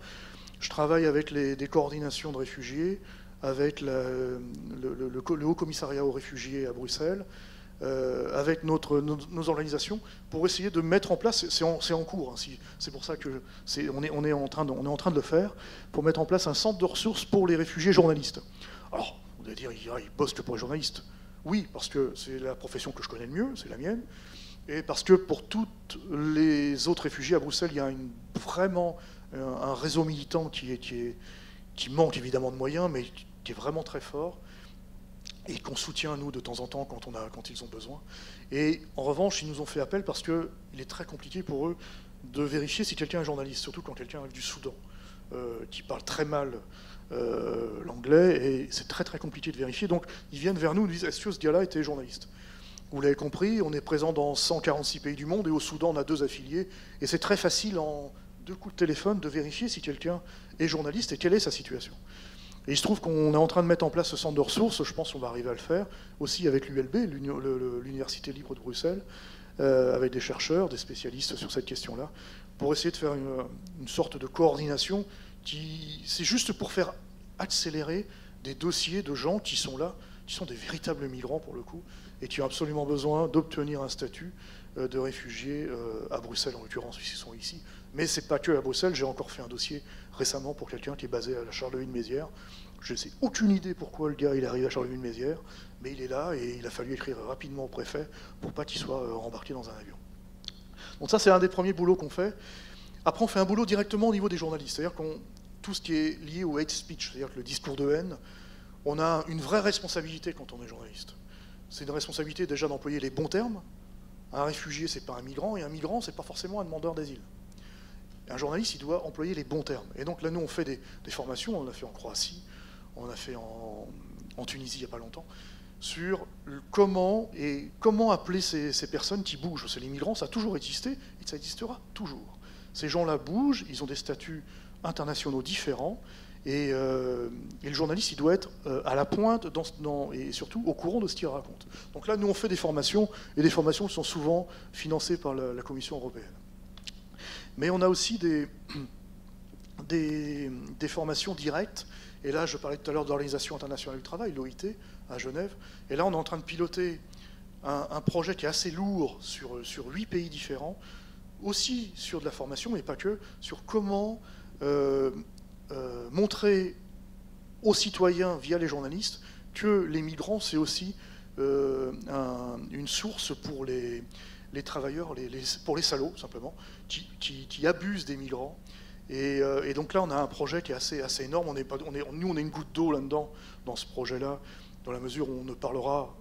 je travaille avec des coordinations de réfugiés, avec le Haut Commissariat aux réfugiés à Bruxelles, avec nos organisations, pour essayer de mettre en place, c'est en cours, hein, c'est pour ça que on est en train de le faire, pour mettre en place un centre de ressources pour les réfugiés journalistes. Alors, on va dire, ils bossent que pour les journalistes. Oui, parce que c'est la profession que je connais le mieux, c'est la mienne, et parce que pour toutes les autres réfugiés à Bruxelles, il y a vraiment un réseau militant qui manque évidemment de moyens, mais qui est vraiment très fort, et qu'on soutient, nous, de temps en temps, quand ils ont besoin. Et en revanche, ils nous ont fait appel parce qu'il est très compliqué pour eux de vérifier si quelqu'un est journaliste, surtout quand quelqu'un arrive du Soudan, qui parle très mal l'anglais, et c'est très très compliqué de vérifier. Donc ils viennent vers nous, ils nous disent, est-ce que ce gars-là était journaliste? Vous l'avez compris, on est présent dans 146 pays du monde, et au Soudan on a 2 affiliés, et c'est très facile en 2 coups de téléphone de vérifier si quelqu'un est journaliste et quelle est sa situation. Et il se trouve qu'on est en train de mettre en place ce centre de ressources, je pense qu'on va arriver à le faire, aussi avec l'ULB, l'Université libre de Bruxelles, avec des chercheurs, des spécialistes sur cette question-là, pour essayer de faire une sorte de coordination c'est juste pour faire accélérer des dossiers de gens qui sont là, qui sont des véritables migrants pour le coup, et qui ont absolument besoin d'obtenir un statut de réfugiés à Bruxelles en l'occurrence, puisqu'ils sont ici. Mais c'est pas que à Bruxelles, j'ai encore fait un dossier récemment pour quelqu'un qui est basé à la Charleville-Mézières. Je n'ai aucune idée pourquoi le gars il arrive à Charleville-Mézières, mais il est là et il a fallu écrire rapidement au préfet pour pas qu'il soit embarqué dans un avion. Donc ça c'est un des premiers boulots qu'on fait. Après on fait un boulot directement au niveau des journalistes, c'est-à-dire tout ce qui est lié au hate speech, c'est-à-dire que le discours de haine, on a une vraie responsabilité quand on est journaliste. C'est une responsabilité déjà d'employer les bons termes. Un réfugié, c'est pas un migrant, et un migrant, c'est pas forcément un demandeur d'asile. Un journaliste, il doit employer les bons termes. Et donc là, nous, on fait des formations, on l'a fait en Croatie, on l'a fait en Tunisie il n'y a pas longtemps, sur comment appeler ces personnes qui bougent. Parce que les migrants, ça a toujours existé, et ça existera toujours. Ces gens-là bougent, ils ont des statuts internationaux différents, et le journaliste, il doit être à la pointe et surtout au courant de ce qu'il raconte. Donc là, nous, on fait des formations, et des formations qui sont souvent financées par la Commission européenne. Mais on a aussi des formations directes. Et là, je parlais tout à l'heure de l'Organisation internationale du travail, l'OIT, à Genève. Et là, on est en train de piloter un projet qui est assez lourd sur 8 pays différents, aussi sur de la formation, mais pas que, sur comment montrer aux citoyens, via les journalistes, que les migrants, c'est aussi une source pour les travailleurs, pour les salauds, simplement, qui abusent des migrants. Et donc là, on a un projet qui est assez énorme. Nous, on est une goutte d'eau là-dedans, dans ce projet-là, dans la mesure où on ne parlera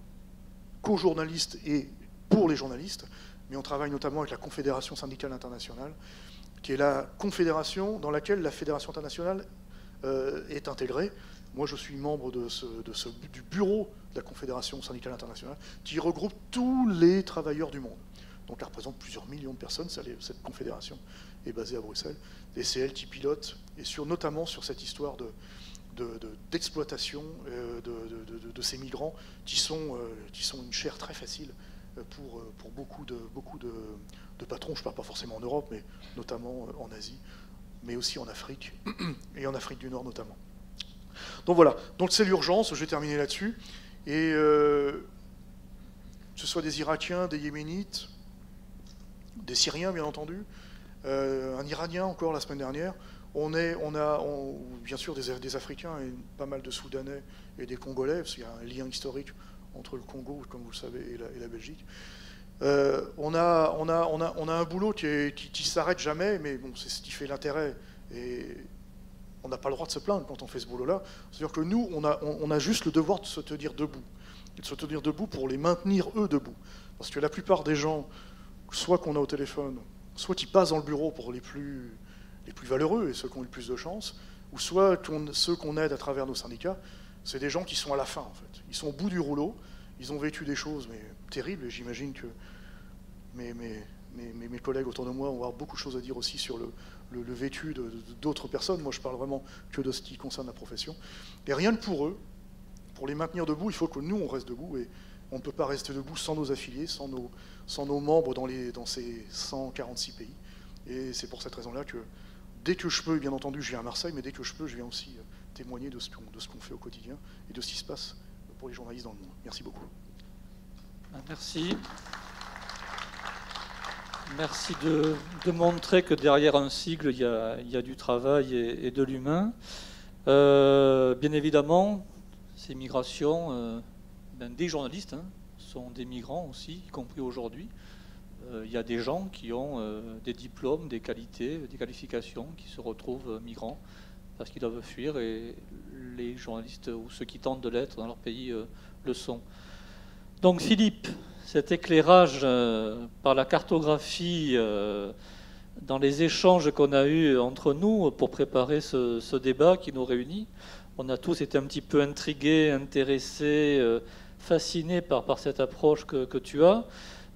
qu'aux journalistes et pour les journalistes. Mais on travaille notamment avec la Confédération syndicale internationale, qui est la confédération dans laquelle la Fédération internationale est intégrée. Moi, je suis membre du bureau de la Confédération syndicale internationale, qui regroupe tous les travailleurs du monde. Donc, elle représente plusieurs millions de personnes. Cette confédération est basée à Bruxelles. Et c'est elle qui pilote, et notamment sur cette histoire d'exploitation de ces migrants qui sont une chair très facile pour beaucoup de patrons. Je ne parle pas forcément en Europe, mais notamment en Asie, mais aussi en Afrique, et en Afrique du Nord notamment. Donc voilà, donc c'est l'urgence, je vais terminer là-dessus. Et que ce soit des Irakiens, des Yéménites, des Syriens bien entendu, un Iranien encore la semaine dernière, on a bien sûr des Africains et pas mal de Soudanais et des Congolais, parce qu'il y a un lien historique entre le Congo, comme vous le savez, et la Belgique. On a un boulot qui s'arrête jamais, mais bon, c'est ce qui fait l'intérêt. Et on n'a pas le droit de se plaindre quand on fait ce boulot-là. C'est-à-dire que nous, on a juste le devoir de se tenir debout. Et de se tenir debout pour les maintenir, eux, debout. Parce que la plupart des gens, soit qu'on a au téléphone, soit qui passent dans le bureau pour les plus valeureux et ceux qui ont eu le plus de chance, ou soit ceux qu'on aide à travers nos syndicats, c'est des gens qui sont à la fin, en fait. Ils sont au bout du rouleau, ils ont vécu des choses terribles, et j'imagine que mes collègues autour de moi vont avoir beaucoup de choses à dire aussi sur le vécu d'autres personnes. Moi, je parle vraiment que de ce qui concerne la profession. Et rien que pour eux, pour les maintenir debout, il faut que nous, on reste debout, et on ne peut pas rester debout sans nos affiliés, sans nos membres dans ces 146 pays. Et c'est pour cette raison-là que, dès que je peux, bien entendu, je viens à Marseille, mais dès que je peux, je viens aussi témoigner de ce qu'on fait au quotidien et de ce qui se passe pour les journalistes dans le monde. Merci beaucoup.
Merci. Merci de montrer que derrière un sigle, il y a du travail et de l'humain. Bien évidemment, ces migrations, des journalistes sont des migrants aussi, y compris aujourd'hui. Il y a des gens qui ont des diplômes, des qualités, des qualifications, qui se retrouvent migrants parce qu'ils doivent fuir, et les journalistes ou ceux qui tentent de l'être dans leur pays le sont. Donc Philippe, cet éclairage par la cartographie dans les échanges qu'on a eus entre nous pour préparer ce débat qui nous réunit, on a tous été un petit peu intrigués, intéressés, fascinés par cette approche que tu as.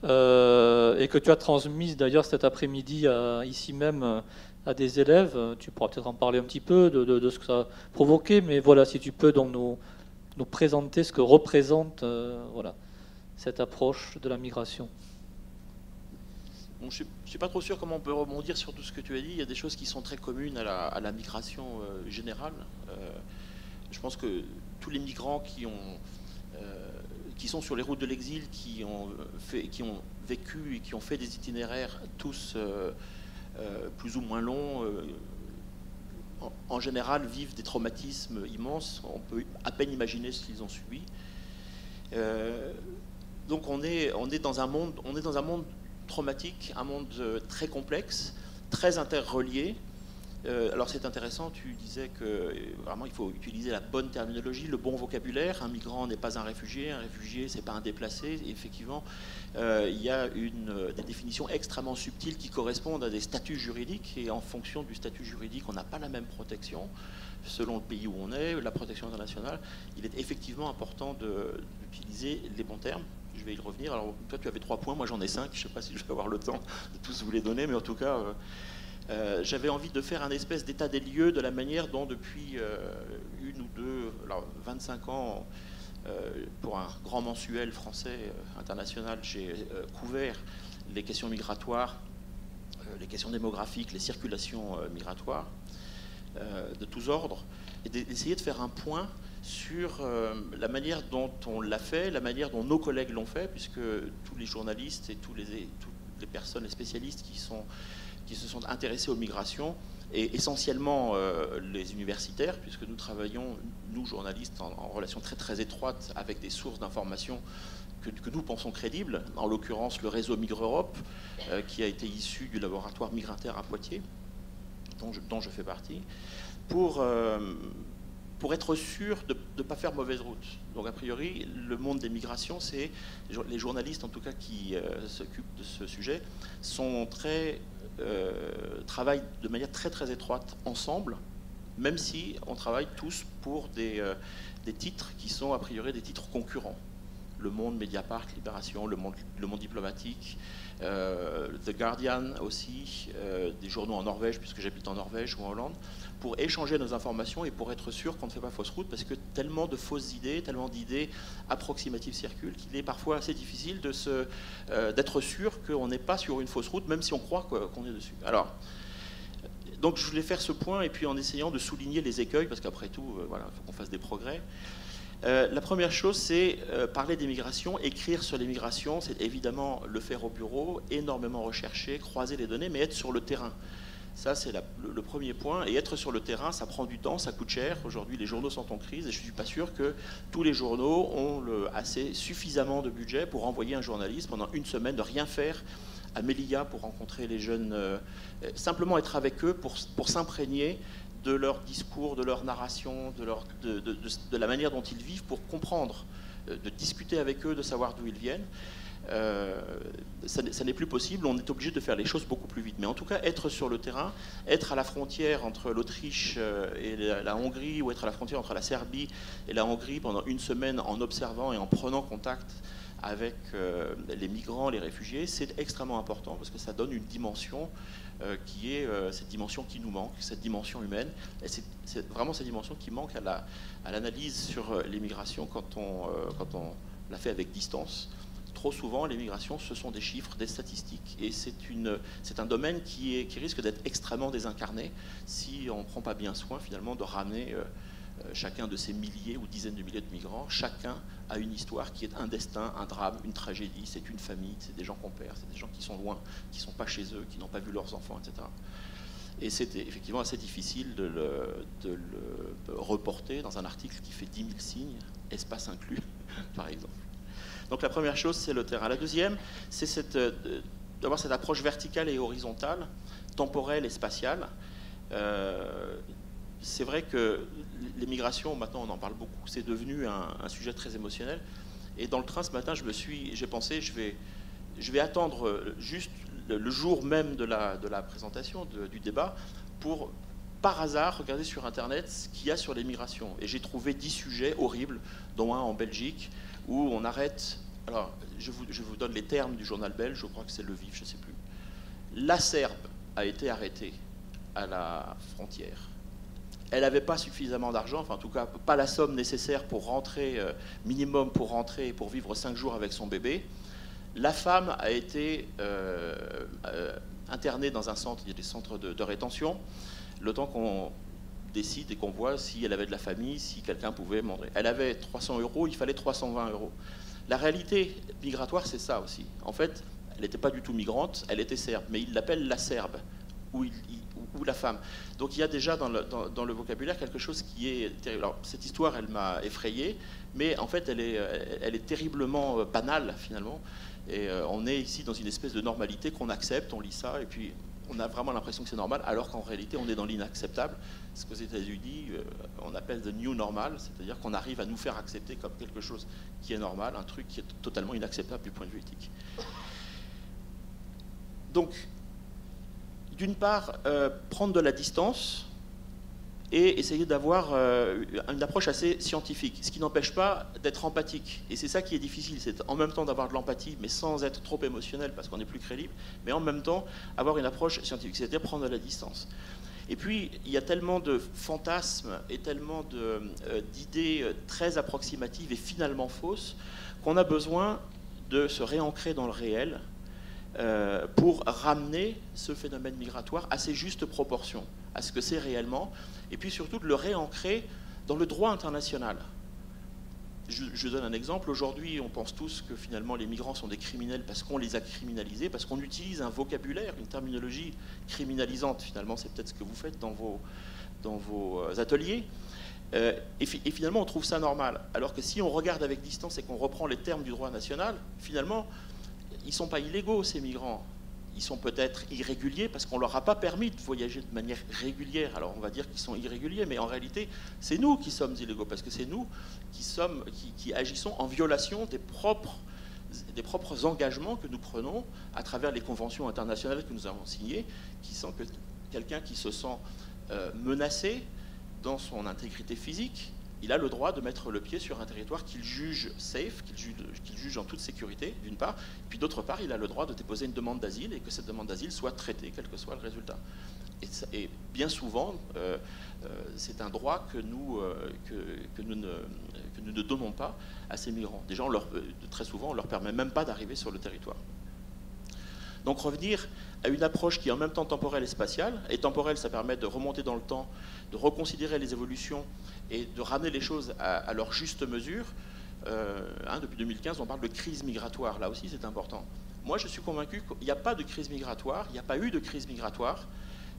Et que tu as transmise d'ailleurs cet après-midi ici même à des élèves. Tu pourras peut-être en parler un petit peu de ce que ça a provoqué, mais voilà, si tu peux donc nous présenter ce que représente voilà, cette approche de la migration.
Bon, je ne suis pas trop sûr comment on peut rebondir sur tout ce que tu as dit. Il y a des choses qui sont très communes à la migration générale. Je pense que tous les migrants qui sont sur les routes de l'exil, qui ont vécu et qui ont fait des itinéraires tous plus ou moins longs, en général vivent des traumatismes immenses. On peut à peine imaginer ce qu'ils ont subi. Donc on est dans un monde traumatique, un monde très complexe, très interrelié. Alors c'est intéressant, tu disais que vraiment il faut utiliser la bonne terminologie, le bon vocabulaire. Un migrant n'est pas un réfugié c'est pas un déplacé. Et effectivement, il y a des définitions extrêmement subtiles qui correspondent à des statuts juridiques, et en fonction du statut juridique, on n'a pas la même protection selon le pays où on est, la protection internationale. Il est effectivement important d'utiliser les bons termes. Je vais y revenir. Alors toi tu avais 3 points, moi j'en ai 5, je ne sais pas si je vais avoir le temps de tous vous les donner, mais en tout cas j'avais envie de faire un espèce d'état des lieux de la manière dont depuis 25 ans, pour un grand mensuel français international, j'ai couvert les questions migratoires, les questions démographiques, les circulations migratoires. de tous ordres, et d'essayer de faire un point sur la manière dont on l'a fait, la manière dont nos collègues l'ont fait, puisque tous les journalistes et toutes les personnes, les spécialistes qui se sont intéressés aux migrations, et essentiellement les universitaires, puisque nous travaillons, nous journalistes, en relation très très étroite avec des sources d'information que nous pensons crédibles, en l'occurrence le réseau Migre-Europe, qui a été issu du laboratoire Migrinter à Poitiers, dont je fais partie, pour être sûr de ne pas faire mauvaise route. Donc a priori, le monde des migrations, c'est les journalistes en tout cas qui s'occupent de ce sujet, travaillent de manière très très étroite ensemble, même si on travaille tous pour des titres qui sont a priori des titres concurrents. Le Monde, Mediapart, Libération, le monde diplomatique, The Guardian aussi, des journaux en Norvège, puisque j'habite en Norvège ou en Hollande, pour échanger nos informations et pour être sûr qu'on ne fait pas fausse route, parce que tellement de fausses idées, tellement d'idées approximatives circulent qu'il est parfois assez difficile d'être sûr qu'on n'est pas sur une fausse route, même si on croit qu'on est dessus. Alors, donc je voulais faire ce point, et puis en essayant de souligner les écueils, parce qu'après tout, voilà, il faut qu'on fasse des progrès. La première chose, c'est parler des migrations, écrire sur les migrations, c'est évidemment le faire au bureau, énormément rechercher, croiser les données, mais être sur le terrain. Ça, c'est le premier point. Et être sur le terrain, ça prend du temps, ça coûte cher. Aujourd'hui, les journaux sont en crise et je ne suis pas sûr que tous les journaux ont suffisamment de budget pour envoyer un journaliste pendant une semaine, de rien faire à Melilla pour rencontrer les jeunes, simplement être avec eux pour s'imprégner de leur discours, de leur narration, de la manière dont ils vivent, pour comprendre, de discuter avec eux, de savoir d'où ils viennent. Ça n'est plus possible, on est obligé de faire les choses beaucoup plus vite. Mais en tout cas, être sur le terrain, être à la frontière entre l'Autriche et la Hongrie, ou être à la frontière entre la Serbie et la Hongrie pendant une semaine en observant et en prenant contact avec les migrants, les réfugiés, c'est extrêmement important parce que ça donne une dimension qui est cette dimension qui nous manque, cette dimension humaine. Et c'est vraiment cette dimension qui manque à l'analyse sur les migrations quand on la fait avec distance. Trop souvent, les migrations, ce sont des chiffres, des statistiques, et c'est un domaine qui risque d'être extrêmement désincarné si on ne prend pas bien soin finalement de ramener chacun de ces milliers ou dizaines de milliers de migrants. Chacun a une histoire qui est un destin, un drame, une tragédie, c'est une famille, c'est des gens qu'on perd, c'est des gens qui sont loin, qui ne sont pas chez eux, qui n'ont pas vu leurs enfants, etc. Et c'était effectivement assez difficile de le reporter dans un article qui fait 10 000 signes, espace inclus, par exemple. Donc la première chose, c'est le terrain. La deuxième, c'est d'avoir cette approche verticale et horizontale, temporelle et spatiale. C'est vrai que les migrations, maintenant on en parle beaucoup, c'est devenu un sujet très émotionnel. Et dans le train ce matin, j'ai pensé, je vais attendre juste le jour même de la présentation, du débat, pour par hasard regarder sur Internet ce qu'il y a sur les migrations. Et j'ai trouvé 10 sujets horribles, dont un en Belgique, où on arrête, alors je vous donne les termes du journal belge, je crois que c'est Le Vif, je ne sais plus. La Serbe a été arrêtée à la frontière. Elle n'avait pas suffisamment d'argent, enfin en tout cas pas la somme nécessaire pour rentrer, minimum pour rentrer et pour vivre 5 jours avec son bébé. La femme a été internée dans un centre, il y a des centres de rétention, le temps qu'on décide et qu'on voit si elle avait de la famille, si quelqu'un pouvait manger. Elle avait 300 €, il fallait 320 €. La réalité migratoire, c'est ça aussi. En fait, elle n'était pas du tout migrante, elle était serbe, mais il l'appelle la serbe, ou la femme. Donc il y a déjà dans le vocabulaire quelque chose qui est terrible. Alors, cette histoire, elle m'a effrayé, mais en fait, elle est terriblement banale, finalement. Et on est ici dans une espèce de normalité qu'on accepte, on lit ça, et puis on a vraiment l'impression que c'est normal, alors qu'en réalité, on est dans l'inacceptable. Ce qu'aux États-Unis, on appelle the new normal, c'est-à-dire qu'on arrive à nous faire accepter comme quelque chose qui est normal, un truc qui est totalement inacceptable du point de vue éthique. Donc, d'une part, prendre de la distance et essayer d'avoir une approche assez scientifique, ce qui n'empêche pas d'être empathique. Et c'est ça qui est difficile, c'est en même temps d'avoir de l'empathie, mais sans être trop émotionnel, parce qu'on est plus crédible, mais en même temps avoir une approche scientifique, c'est-à-dire prendre de la distance. Et puis, il y a tellement de fantasmes et tellement d'idées très approximatives et finalement fausses qu'on a besoin de se réancrer dans le réel pour ramener ce phénomène migratoire à ses justes proportions. à ce que c'est réellement, et puis surtout de le réancrer dans le droit international. Je donne un exemple. Aujourd'hui, on pense tous que finalement les migrants sont des criminels parce qu'on les a criminalisés, parce qu'on utilise un vocabulaire, une terminologie criminalisante. Finalement, c'est peut-être ce que vous faites dans vos ateliers. Et finalement, on trouve ça normal. Alors que si on regarde avec distance et qu'on reprend les termes du droit national, finalement, ils ne sont pas illégaux, ces migrants. Ils sont peut-être irréguliers parce qu'on ne leur a pas permis de voyager de manière régulière. Alors on va dire qu'ils sont irréguliers, mais en réalité, c'est nous qui sommes illégaux, parce que c'est nous qui agissons en violation des propres engagements que nous prenons à travers les conventions internationales que nous avons signées, qui sont que quelqu'un qui se sent menacé dans son intégrité physique, il a le droit de mettre le pied sur un territoire qu'il juge safe, qu'il juge en toute sécurité, d'une part, puis d'autre part, il a le droit de déposer une demande d'asile et que cette demande d'asile soit traitée, quel que soit le résultat. Et bien souvent, c'est un droit que nous ne donnons pas à ces migrants. Déjà, très souvent, on ne leur permet même pas d'arriver sur le territoire. Donc revenir à une approche qui est en même temps temporelle et spatiale. Et temporelle, ça permet de remonter dans le temps, de reconsidérer les évolutions et de ramener les choses à leur juste mesure. Depuis 2015, on parle de crise migratoire. Là aussi, c'est important. Moi, je suis convaincu qu'il n'y a pas de crise migratoire, il n'y a pas eu de crise migratoire.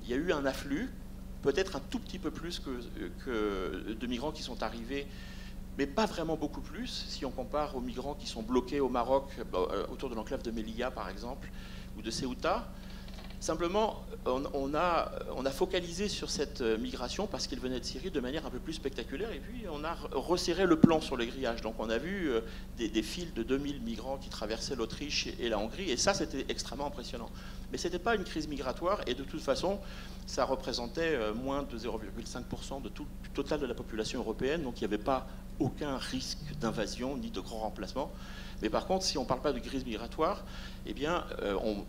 Il y a eu un afflux, peut-être un tout petit peu plus que de migrants qui sont arrivés, mais pas vraiment beaucoup plus, si on compare aux migrants qui sont bloqués au Maroc, autour de l'enclave de Melilla, par exemple, ou de Ceuta. Simplement, on a focalisé sur cette migration parce qu'ils venaient de Syrie de manière un peu plus spectaculaire, et puis on a resserré le plan sur les grillages. Donc on a vu des files de 2000 migrants qui traversaient l'Autriche et la Hongrie, et ça c'était extrêmement impressionnant. Mais ce n'était pas une crise migratoire, et de toute façon, ça représentait moins de 0,5% du total de la population européenne, donc il n'y avait pas aucun risque d'invasion ni de grand remplacement. Mais par contre, si on ne parle pas de crise migratoire, eh bien,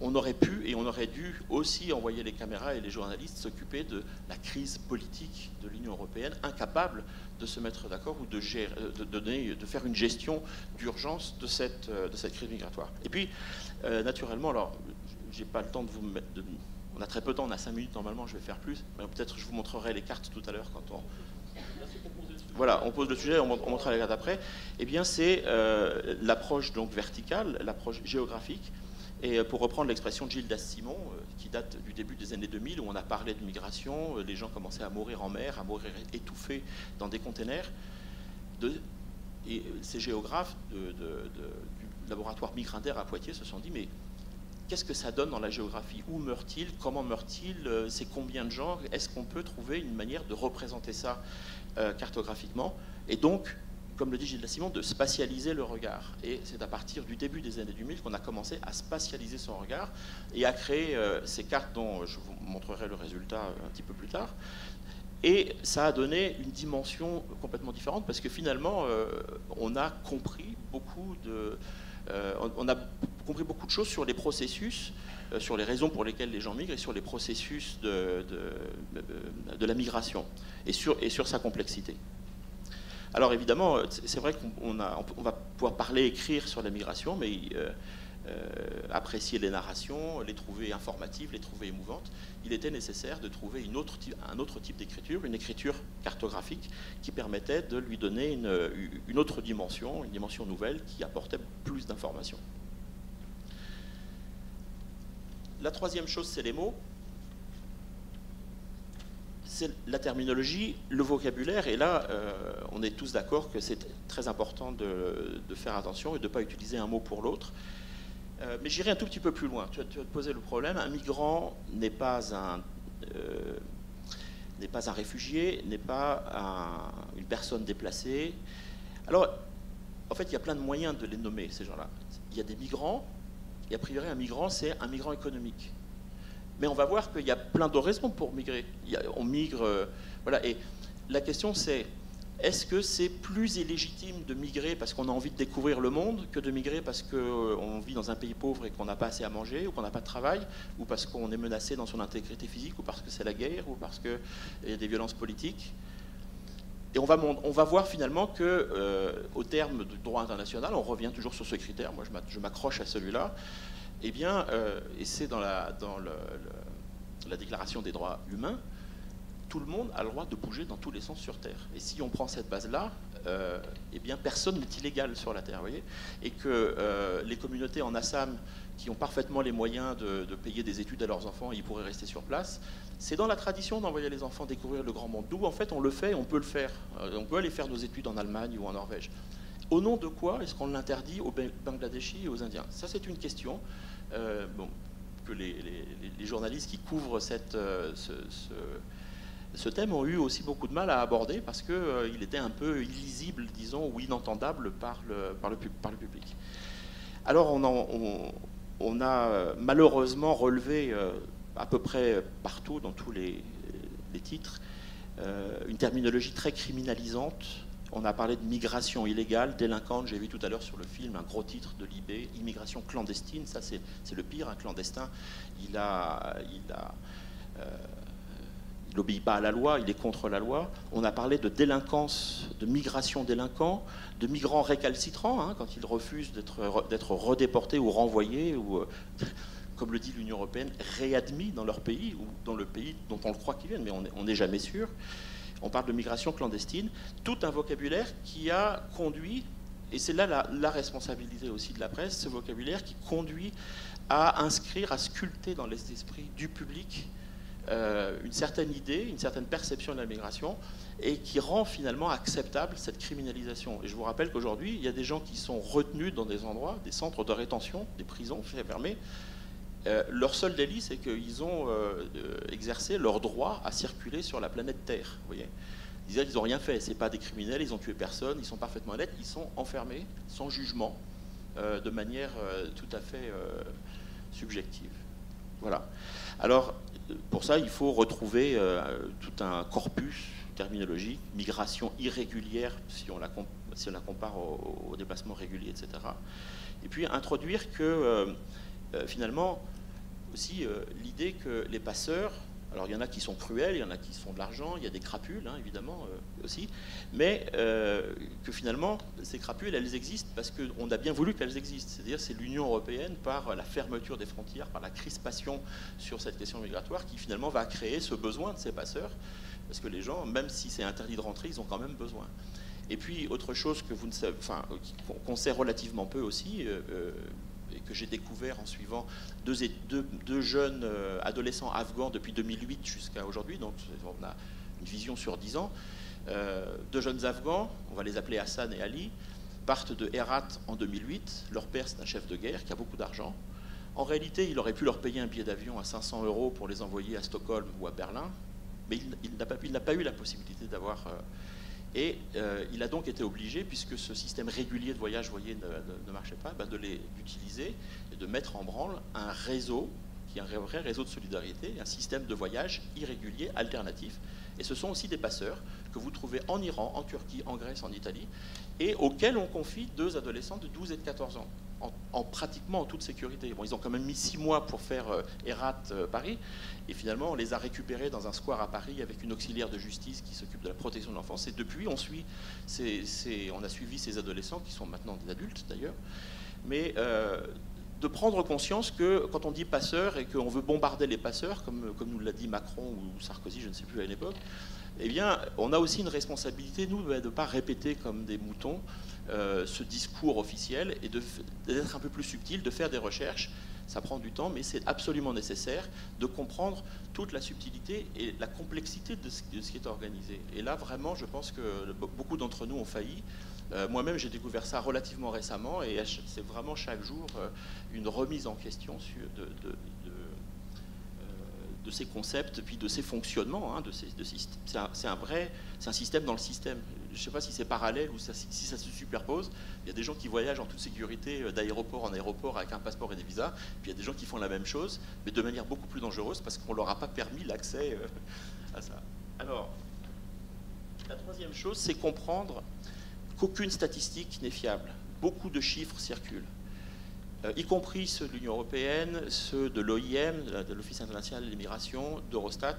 on aurait pu et on aurait dû aussi envoyer les caméras et les journalistes s'occuper de la crise politique de l'Union européenne, incapable de se mettre d'accord ou de faire une gestion d'urgence de cette crise migratoire. Et puis, naturellement, alors, j'ai pas le temps de vous mettre... On a très peu de temps, on a 5 minutes normalement, je vais faire plus. Peut-être je vous montrerai les cartes tout à l'heure quand on... Voilà, on pose le sujet, on montrera les cartes après. Eh bien, c'est l'approche donc verticale, l'approche géographique. Et pour reprendre l'expression de Gildas Simon, qui date du début des années 2000, où on a parlé de migration, les gens commençaient à mourir en mer, à mourir étouffés dans des containers. Et ces géographes du laboratoire Migrinter à Poitiers se sont dit, mais qu'est-ce que ça donne dans la géographie? Où meurt-il? Comment meurt-il? C'est combien de gens? Est-ce qu'on peut trouver une manière de représenter ça cartographiquement? Et donc, comme le dit Gildas Simon, de spatialiser le regard. Et c'est à partir du début des années 2000 qu'on a commencé à spatialiser son regard et à créer ces cartes dont je vous montrerai le résultat un petit peu plus tard. Et ça a donné une dimension complètement différente parce que finalement, on a compris beaucoup de choses sur les processus, sur les raisons pour lesquelles les gens migrent et sur les processus de la migration et sur sa complexité. Alors évidemment, c'est vrai qu'on va pouvoir parler, écrire sur la migration, mais apprécier les narrations, les trouver informatives, les trouver émouvantes. Il était nécessaire de trouver un autre type d'écriture, une écriture cartographique qui permettait de lui donner une autre dimension, une dimension nouvelle qui apportait plus d'informations. La troisième chose, c'est les mots. C'est la terminologie, le vocabulaire, et là, on est tous d'accord que c'est très important de faire attention et de ne pas utiliser un mot pour l'autre. Mais j'irai un tout petit peu plus loin. Tu as posé le problème. Un migrant n'est pas un réfugié, n'est pas une personne déplacée. Alors, en fait, il y a plein de moyens de les nommer, ces gens-là. Il y a des migrants, et a priori, un migrant, c'est un migrant économique. Mais on va voir qu'il y a plein de raisons pour migrer. On migre, voilà. Et la question, c'est est-ce que c'est plus illégitime de migrer parce qu'on a envie de découvrir le monde que de migrer parce qu'on vit dans un pays pauvre et qu'on n'a pas assez à manger, ou qu'on n'a pas de travail, ou parce qu'on est menacé dans son intégrité physique, ou parce que c'est la guerre, ou parce qu'il y a des violences politiques? Et on va voir finalement qu'au terme du droit international, on revient toujours sur ce critère, moi je m'accroche à celui-là, eh bien, et c'est dans la Déclaration des droits humains, tout le monde a le droit de bouger dans tous les sens sur Terre. Et si on prend cette base-là, eh bien personne n'est illégal sur la Terre, vous voyez, et que les communautés en Assam qui ont parfaitement les moyens de payer des études à leurs enfants, ils pourraient rester sur place. C'est dans la tradition d'envoyer les enfants découvrir le grand monde. D'où en fait on le fait, on peut le faire. On peut aller faire nos études en Allemagne ou en Norvège. Au nom de quoi est-ce qu'on l'interdit aux Bangladeshis et aux Indiens? Ça c'est une question que les journalistes qui couvrent ce thème ont eu aussi beaucoup de mal à aborder parce qu'il était un peu illisible, disons, ou inentendable par le public. Alors on a malheureusement relevé à peu près partout dans tous les titres une terminologie très criminalisante. On a parlé de migration illégale, délinquante. J'ai vu tout à l'heure sur le film un gros titre de Libé, immigration clandestine. Ça c'est le pire, un clandestin. Il n'obéit pas à la loi, il est contre la loi. On a parlé de délinquance, de migration délinquant, de migrants récalcitrants, hein, quand ils refusent d'être redéportés ou renvoyés, ou, comme le dit l'Union européenne, réadmis dans leur pays, ou dans le pays dont on le croit qu'ils viennent, mais on n'est jamais sûr. On parle de migration clandestine, tout un vocabulaire qui a conduit, et c'est là la responsabilité aussi de la presse, ce vocabulaire qui conduit à inscrire, à sculpter dans les esprits du public une certaine idée, une certaine perception de la migration, et qui rend finalement acceptable cette criminalisation. Et je vous rappelle qu'aujourd'hui, il y a des gens qui sont retenus dans des endroits, des centres de rétention, des prisons fermées. Leur seul délit, c'est qu'ils ont exercé leur droit à circuler sur la planète Terre. Vous voyez, ils disaient qu'ils n'ont rien fait, ce n'est pas des criminels, ils n'ont tué personne, ils sont parfaitement honnêtes, ils sont enfermés, sans jugement, de manière tout à fait subjective. Voilà. Alors, pour ça, il faut retrouver tout un corpus terminologique, migration irrégulière, si on la compare au déplacement régulier, etc. Et puis introduire que, finalement, aussi l'idée que les passeurs, alors il y en a qui sont cruels, il y en a qui se font de l'argent, il y a des crapules, hein, évidemment, aussi, mais que finalement, ces crapules, elles existent parce qu'on a bien voulu qu'elles existent. C'est-à-dire c'est l'Union européenne, par la fermeture des frontières, par la crispation sur cette question migratoire, qui finalement va créer ce besoin de ces passeurs, parce que les gens, même si c'est interdit de rentrer, ils ont quand même besoin. Et puis, autre chose que vous ne savez, enfin, qu'on sait relativement peu aussi, et que j'ai découvert en suivant deux jeunes adolescents afghans depuis 2008 jusqu'à aujourd'hui, donc on a une vision sur 10 ans. Deux jeunes afghans, on va les appeler Hassan et Ali, partent de Herat en 2008. Leur père, c'est un chef de guerre qui a beaucoup d'argent. En réalité, il aurait pu leur payer un billet d'avion à 500 € pour les envoyer à Stockholm ou à Berlin, mais il n'a pas eu la possibilité d'avoir... Et il a donc été obligé, puisque ce système régulier de voyage, vous voyez, ne marchait pas, d'utiliser et de mettre en branle un réseau, qui est un vrai réseau de solidarité, un système de voyage irrégulier, alternatif. Et ce sont aussi des passeurs que vous trouvez en Iran, en Turquie, en Grèce, en Italie, et auxquels on confie deux adolescents de 12 et de 14 ans, pratiquement en toute sécurité. Bon, ils ont quand même mis 6 mois pour faire Herat-Paris, et finalement on les a récupérés dans un square à Paris avec une auxiliaire de justice qui s'occupe de la protection de l'enfance, et depuis on a suivi ces adolescents, qui sont maintenant des adultes d'ailleurs, mais de prendre conscience que quand on dit passeurs et qu'on veut bombarder les passeurs, comme nous l'a dit Macron ou Sarkozy, je ne sais plus à l'époque, eh bien, on a aussi une responsabilité, nous, de ne pas répéter comme des moutons ce discours officiel et d'être un peu plus subtil, de faire des recherches. Ça prend du temps, mais c'est absolument nécessaire de comprendre toute la subtilité et la complexité de ce qui est organisé. Et là, vraiment, je pense que beaucoup d'entre nous ont failli. Moi-même, j'ai découvert ça relativement récemment, et c'est vraiment chaque jour une remise en question de ces concepts, puis de ces fonctionnements. Hein, c'est un système dans le système. Je ne sais pas si c'est parallèle ou si ça se superpose. Il y a des gens qui voyagent en toute sécurité d'aéroport en aéroport avec un passeport et des visas, puis il y a des gens qui font la même chose, mais de manière beaucoup plus dangereuse parce qu'on ne leur a pas permis l'accès à ça. Alors, la troisième chose, c'est comprendre qu'aucune statistique n'est fiable. Beaucoup de chiffres circulent, y compris ceux de l'Union européenne, ceux de l'OIM, de l'Office international de l'immigration, d'Eurostat.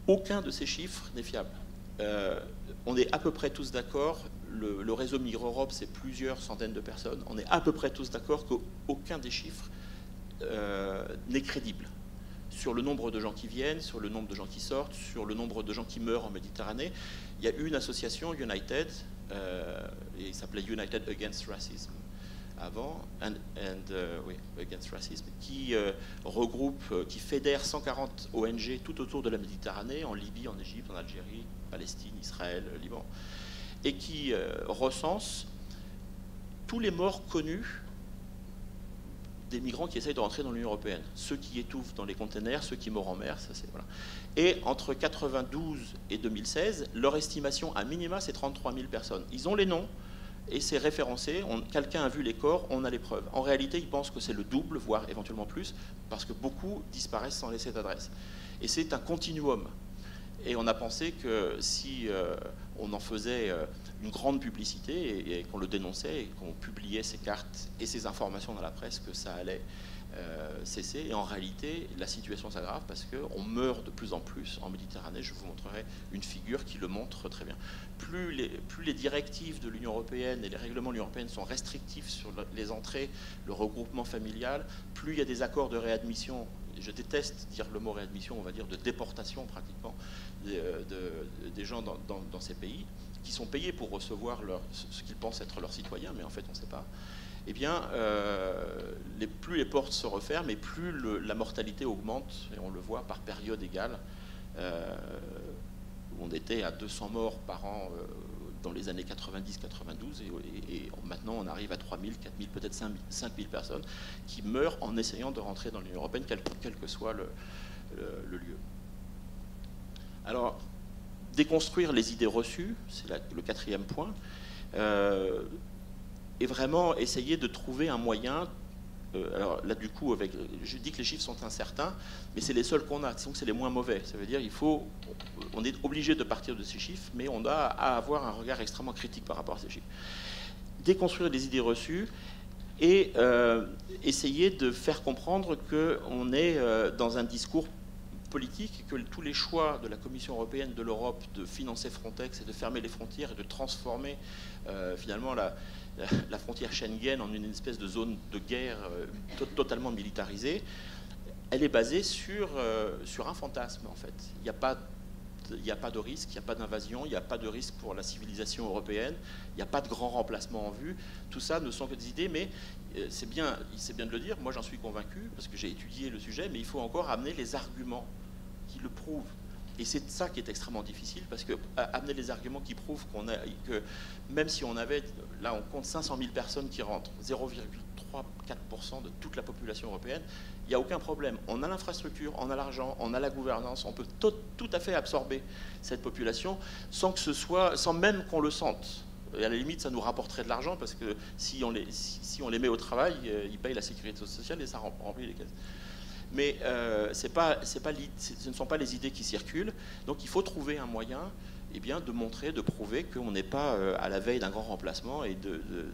Aucun de ces chiffres n'est fiable. On est à peu près tous d'accord, le réseau Migre-Europe, c'est plusieurs centaines de personnes, on est à peu près tous d'accord qu'aucun des chiffres n'est crédible. sur le nombre de gens qui viennent, sur le nombre de gens qui sortent, sur le nombre de gens qui meurent en Méditerranée. Il y a une association, United, et il s'appelait United Against Racism avant, oui, Against Racism, qui regroupe, qui fédère 140 ONG tout autour de la Méditerranée, en Libye, en Égypte, en Algérie, Palestine, Israël, Liban, et qui recense tous les morts connus des migrants qui essayent de rentrer dans l'Union européenne. Ceux qui étouffent dans les containers, ceux qui meurent en mer, ça c'est... Voilà. Et entre 92 et 2016, leur estimation à minima, c'est 33 000 personnes. Ils ont les noms et c'est référencé. Quelqu'un a vu les corps, on a les preuves. En réalité, ils pensent que c'est le double, voire éventuellement plus, parce que beaucoup disparaissent sans laisser d'adresse. Et c'est un continuum. Et on a pensé que si on en faisait une grande publicité et qu'on le dénonçait et qu'on publiait ces cartes et ces informations dans la presse, que ça allait cesser. Et en réalité, la situation s'aggrave parce qu'on meurt de plus en plus en Méditerranée. Je vous montrerai une figure qui le montre très bien. Plus les directives de l'Union européenne et les règlements de l'Union européenne sont restrictifs sur les entrées, le regroupement familial, plus il y a des accords de réadmission. Je déteste dire le mot réadmission, on va dire de déportation pratiquement des gens dans ces pays, qui sont payés pour recevoir ce qu'ils pensent être leurs citoyens, mais en fait on ne sait pas. Eh bien, plus les portes se referment et plus la mortalité augmente, et on le voit par période égale. On était à 200 morts par an dans les années 90-92, et maintenant on arrive à 3000, 4000, peut-être 5000 personnes qui meurent en essayant de rentrer dans l'Union européenne, quel que soit le lieu. Alors, déconstruire les idées reçues, c'est le quatrième point, et vraiment essayer de trouver un moyen. Alors là, du coup, je dis que les chiffres sont incertains, mais c'est les seuls qu'on a, donc c'est les moins mauvais. Ça veut dire on est obligé de partir de ces chiffres, mais on a à avoir un regard extrêmement critique par rapport à ces chiffres. Déconstruire les idées reçues et essayer de faire comprendre qu'on est dans un discours politique, que tous les choix de la Commission européenne, de l'Europe, de financer Frontex et de fermer les frontières et de transformer finalement la frontière Schengen en une espèce de zone de guerre totalement militarisée, elle est basée sur un fantasme en fait. Il n'y a pas de risque, il n'y a pas d'invasion, il n'y a pas de risque pour la civilisation européenne, il n'y a pas de grand remplacement en vue. Tout ça ne sont que des idées, mais c'est bien de le dire, moi j'en suis convaincu parce que j'ai étudié le sujet, mais il faut encore amener les arguments qui le prouvent. Et c'est ça qui est extrêmement difficile, parce que amener les arguments qui prouvent que même si on avait, là on compte 500 000 personnes qui rentrent, 0,3-4% de toute la population européenne, il n'y a aucun problème. On a l'infrastructure, on a l'argent, on a la gouvernance, on peut tout à fait absorber cette population sans même qu'on le sente. Et à la limite, ça nous rapporterait de l'argent, parce que si on les met au travail, ils payent la sécurité sociale et ça remplit les caisses. Mais ce ne sont pas les idées qui circulent. Donc il faut trouver un moyen de montrer, de prouver qu'on n'est pas à la veille d'un grand remplacement et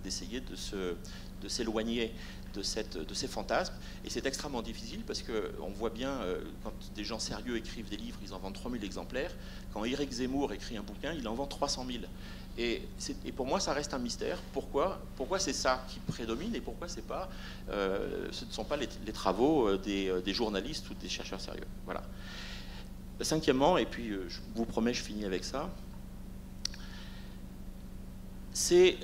d'essayer de s'éloigner de ces fantasmes. Et c'est extrêmement difficile parce qu'on voit bien, quand des gens sérieux écrivent des livres, ils en vendent 3000 exemplaires. Quand Éric Zemmour écrit un bouquin, il en vend 300 000. Et pour moi, ça reste un mystère. Pourquoi c'est ça qui prédomine et pourquoi ce ne sont pas les travaux des journalistes ou des chercheurs sérieux. Voilà. Cinquièmement, et puis je vous promets, je finis avec ça, c'est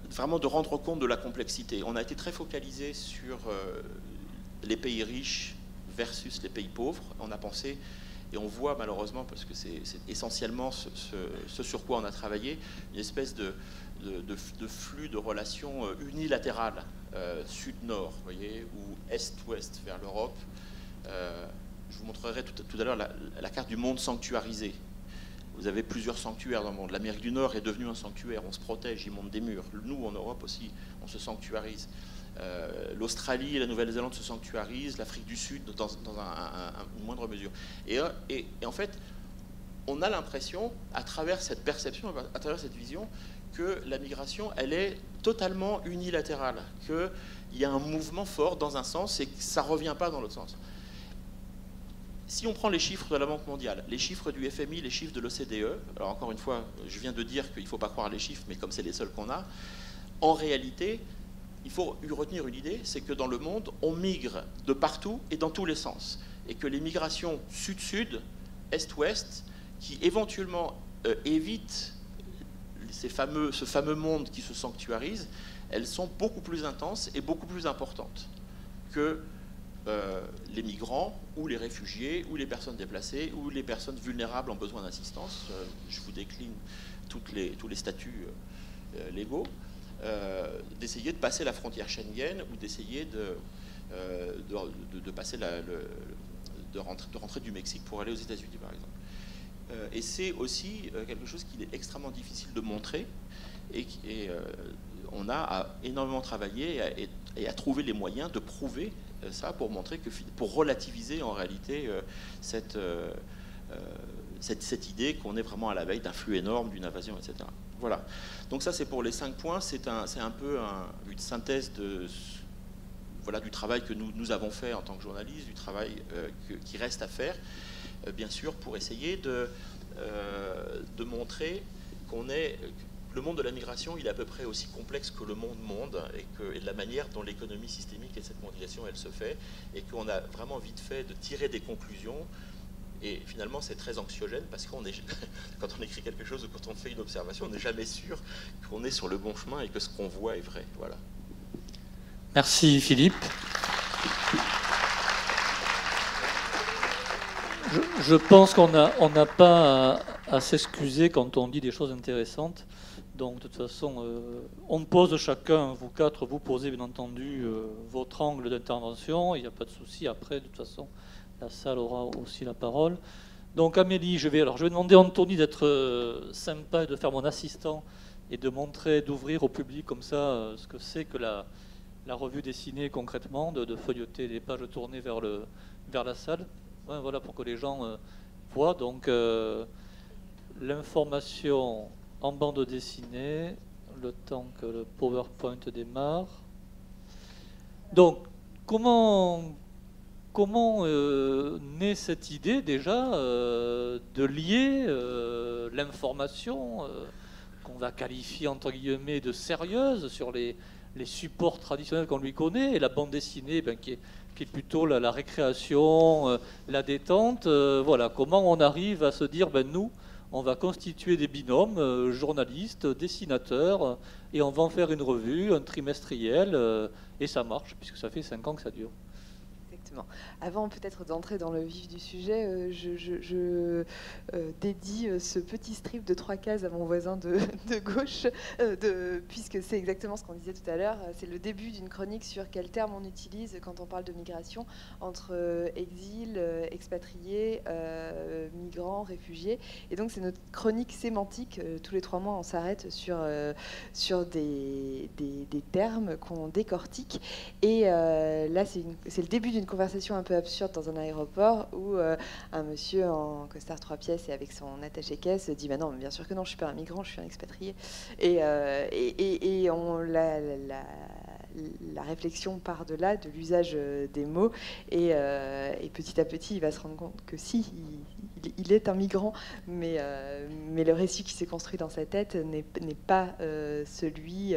vraiment de rendre compte de la complexité. On a été très focalisé sur les pays riches versus les pays pauvres. On a pensé... Et on voit malheureusement, parce que c'est essentiellement ce sur quoi on a travaillé, une espèce de flux de relations unilatérales, sud-nord, voyez, ou est-ouest vers l'Europe. Je vous montrerai tout à l'heure la carte du monde sanctuarisé. Vous avez plusieurs sanctuaires dans le monde. L'Amérique du Nord est devenue un sanctuaire, on se protège, ils montent des murs. Nous, en Europe aussi, on se sanctuarise. L'Australie et la Nouvelle-Zélande se sanctuarisent, l'Afrique du Sud dans une moindre mesure. Et en fait, on a l'impression, à travers cette perception, à travers cette vision, que la migration, elle est totalement unilatérale, qu'il y a un mouvement fort dans un sens et que ça ne revient pas dans l'autre sens. Si on prend les chiffres de la Banque mondiale, les chiffres du FMI, les chiffres de l'OCDE, alors encore une fois, je viens de dire qu'il ne faut pas croire les chiffres, mais comme c'est les seuls qu'on a, en réalité, il faut retenir une idée, c'est que dans le monde, on migre de partout et dans tous les sens. et que les migrations sud-sud, est-ouest, qui éventuellement évitent ce fameux monde qui se sanctuarise, elles sont beaucoup plus intenses et beaucoup plus importantes que les migrants ou les réfugiés ou les personnes déplacées ou les personnes vulnérables en besoin d'assistance. Je vous décline tous les statuts légaux, d'essayer de passer la frontière Schengen ou d'essayer de passer de rentrer du Mexique pour aller aux États-Unis, par exemple. Et c'est aussi quelque chose qu'il est extrêmement difficile de montrer, et on a énormément travaillé et à trouver les moyens de prouver ça pour montrer pour relativiser en réalité cette idée qu'on est vraiment à la veille d'un flux énorme, d'une invasion, etc. Voilà. Donc ça, c'est pour les 5 points. C'est un peu une synthèse du travail que nous avons fait en tant que journalistes, du travail qui reste à faire, bien sûr, pour essayer de montrer le monde de la migration, il est à peu près aussi complexe que le monde, et de la manière dont l'économie systémique et cette mondialisation, elle se fait, et qu'on a vraiment vite fait de tirer des conclusions. Et finalement, c'est très anxiogène parce qu'on quand on écrit quelque chose ou quand on fait une observation, on n'est jamais sûr qu'on est sur le bon chemin et que ce qu'on voit est vrai. Voilà.
Merci Philippe. Je pense qu'on n'a pas à s'excuser quand on dit des choses intéressantes. Donc de toute façon, on pose chacun, vous quatre, vous posez bien entendu votre angle d'intervention. Il n'y a pas de souci. Après, de toute façon, la salle aura aussi la parole. Donc Amélie, je vais demander à Anthony d'être sympa et de faire mon assistant et de montrer, d'ouvrir au public comme ça ce que c'est que la revue dessinée concrètement, de feuilleter les pages tournées vers la salle. Ouais, voilà, pour que les gens voient. Donc l'information en bande dessinée, le temps que le PowerPoint démarre. Donc, comment naît cette idée déjà de lier l'information qu'on va qualifier entre guillemets de sérieuse sur les supports traditionnels qu'on lui connaît, et la bande dessinée qui est plutôt la récréation, la détente. Voilà, comment on arrive à se dire, nous, on va constituer des binômes, journalistes, dessinateurs, et on va en faire une revue, un trimestriel, et ça marche, puisque ça fait 5 ans que ça dure.
Exactement. Avant peut-être d'entrer dans le vif du sujet, je dédie ce petit strip de 3 cases à mon voisin de gauche, puisque c'est exactement ce qu'on disait tout à l'heure. C'est le début d'une chronique sur quel terme on utilise quand on parle de migration entre exil, expatriés, migrants, réfugiés. Et donc c'est notre chronique sémantique. Tous les 3 mois, on s'arrête sur des termes qu'on décortique. Et là, c'est le début d'une conversation un peu absurde dans un aéroport où un monsieur en costard 3 pièces et avec son attaché-caisse dit non, mais bien sûr que non, je suis pas un migrant, je suis un expatrié. Et la réflexion part de là, de l'usage des mots, et petit à petit, il va se rendre compte que si, il est un migrant, mais le récit qui s'est construit dans sa tête n'est pas celui,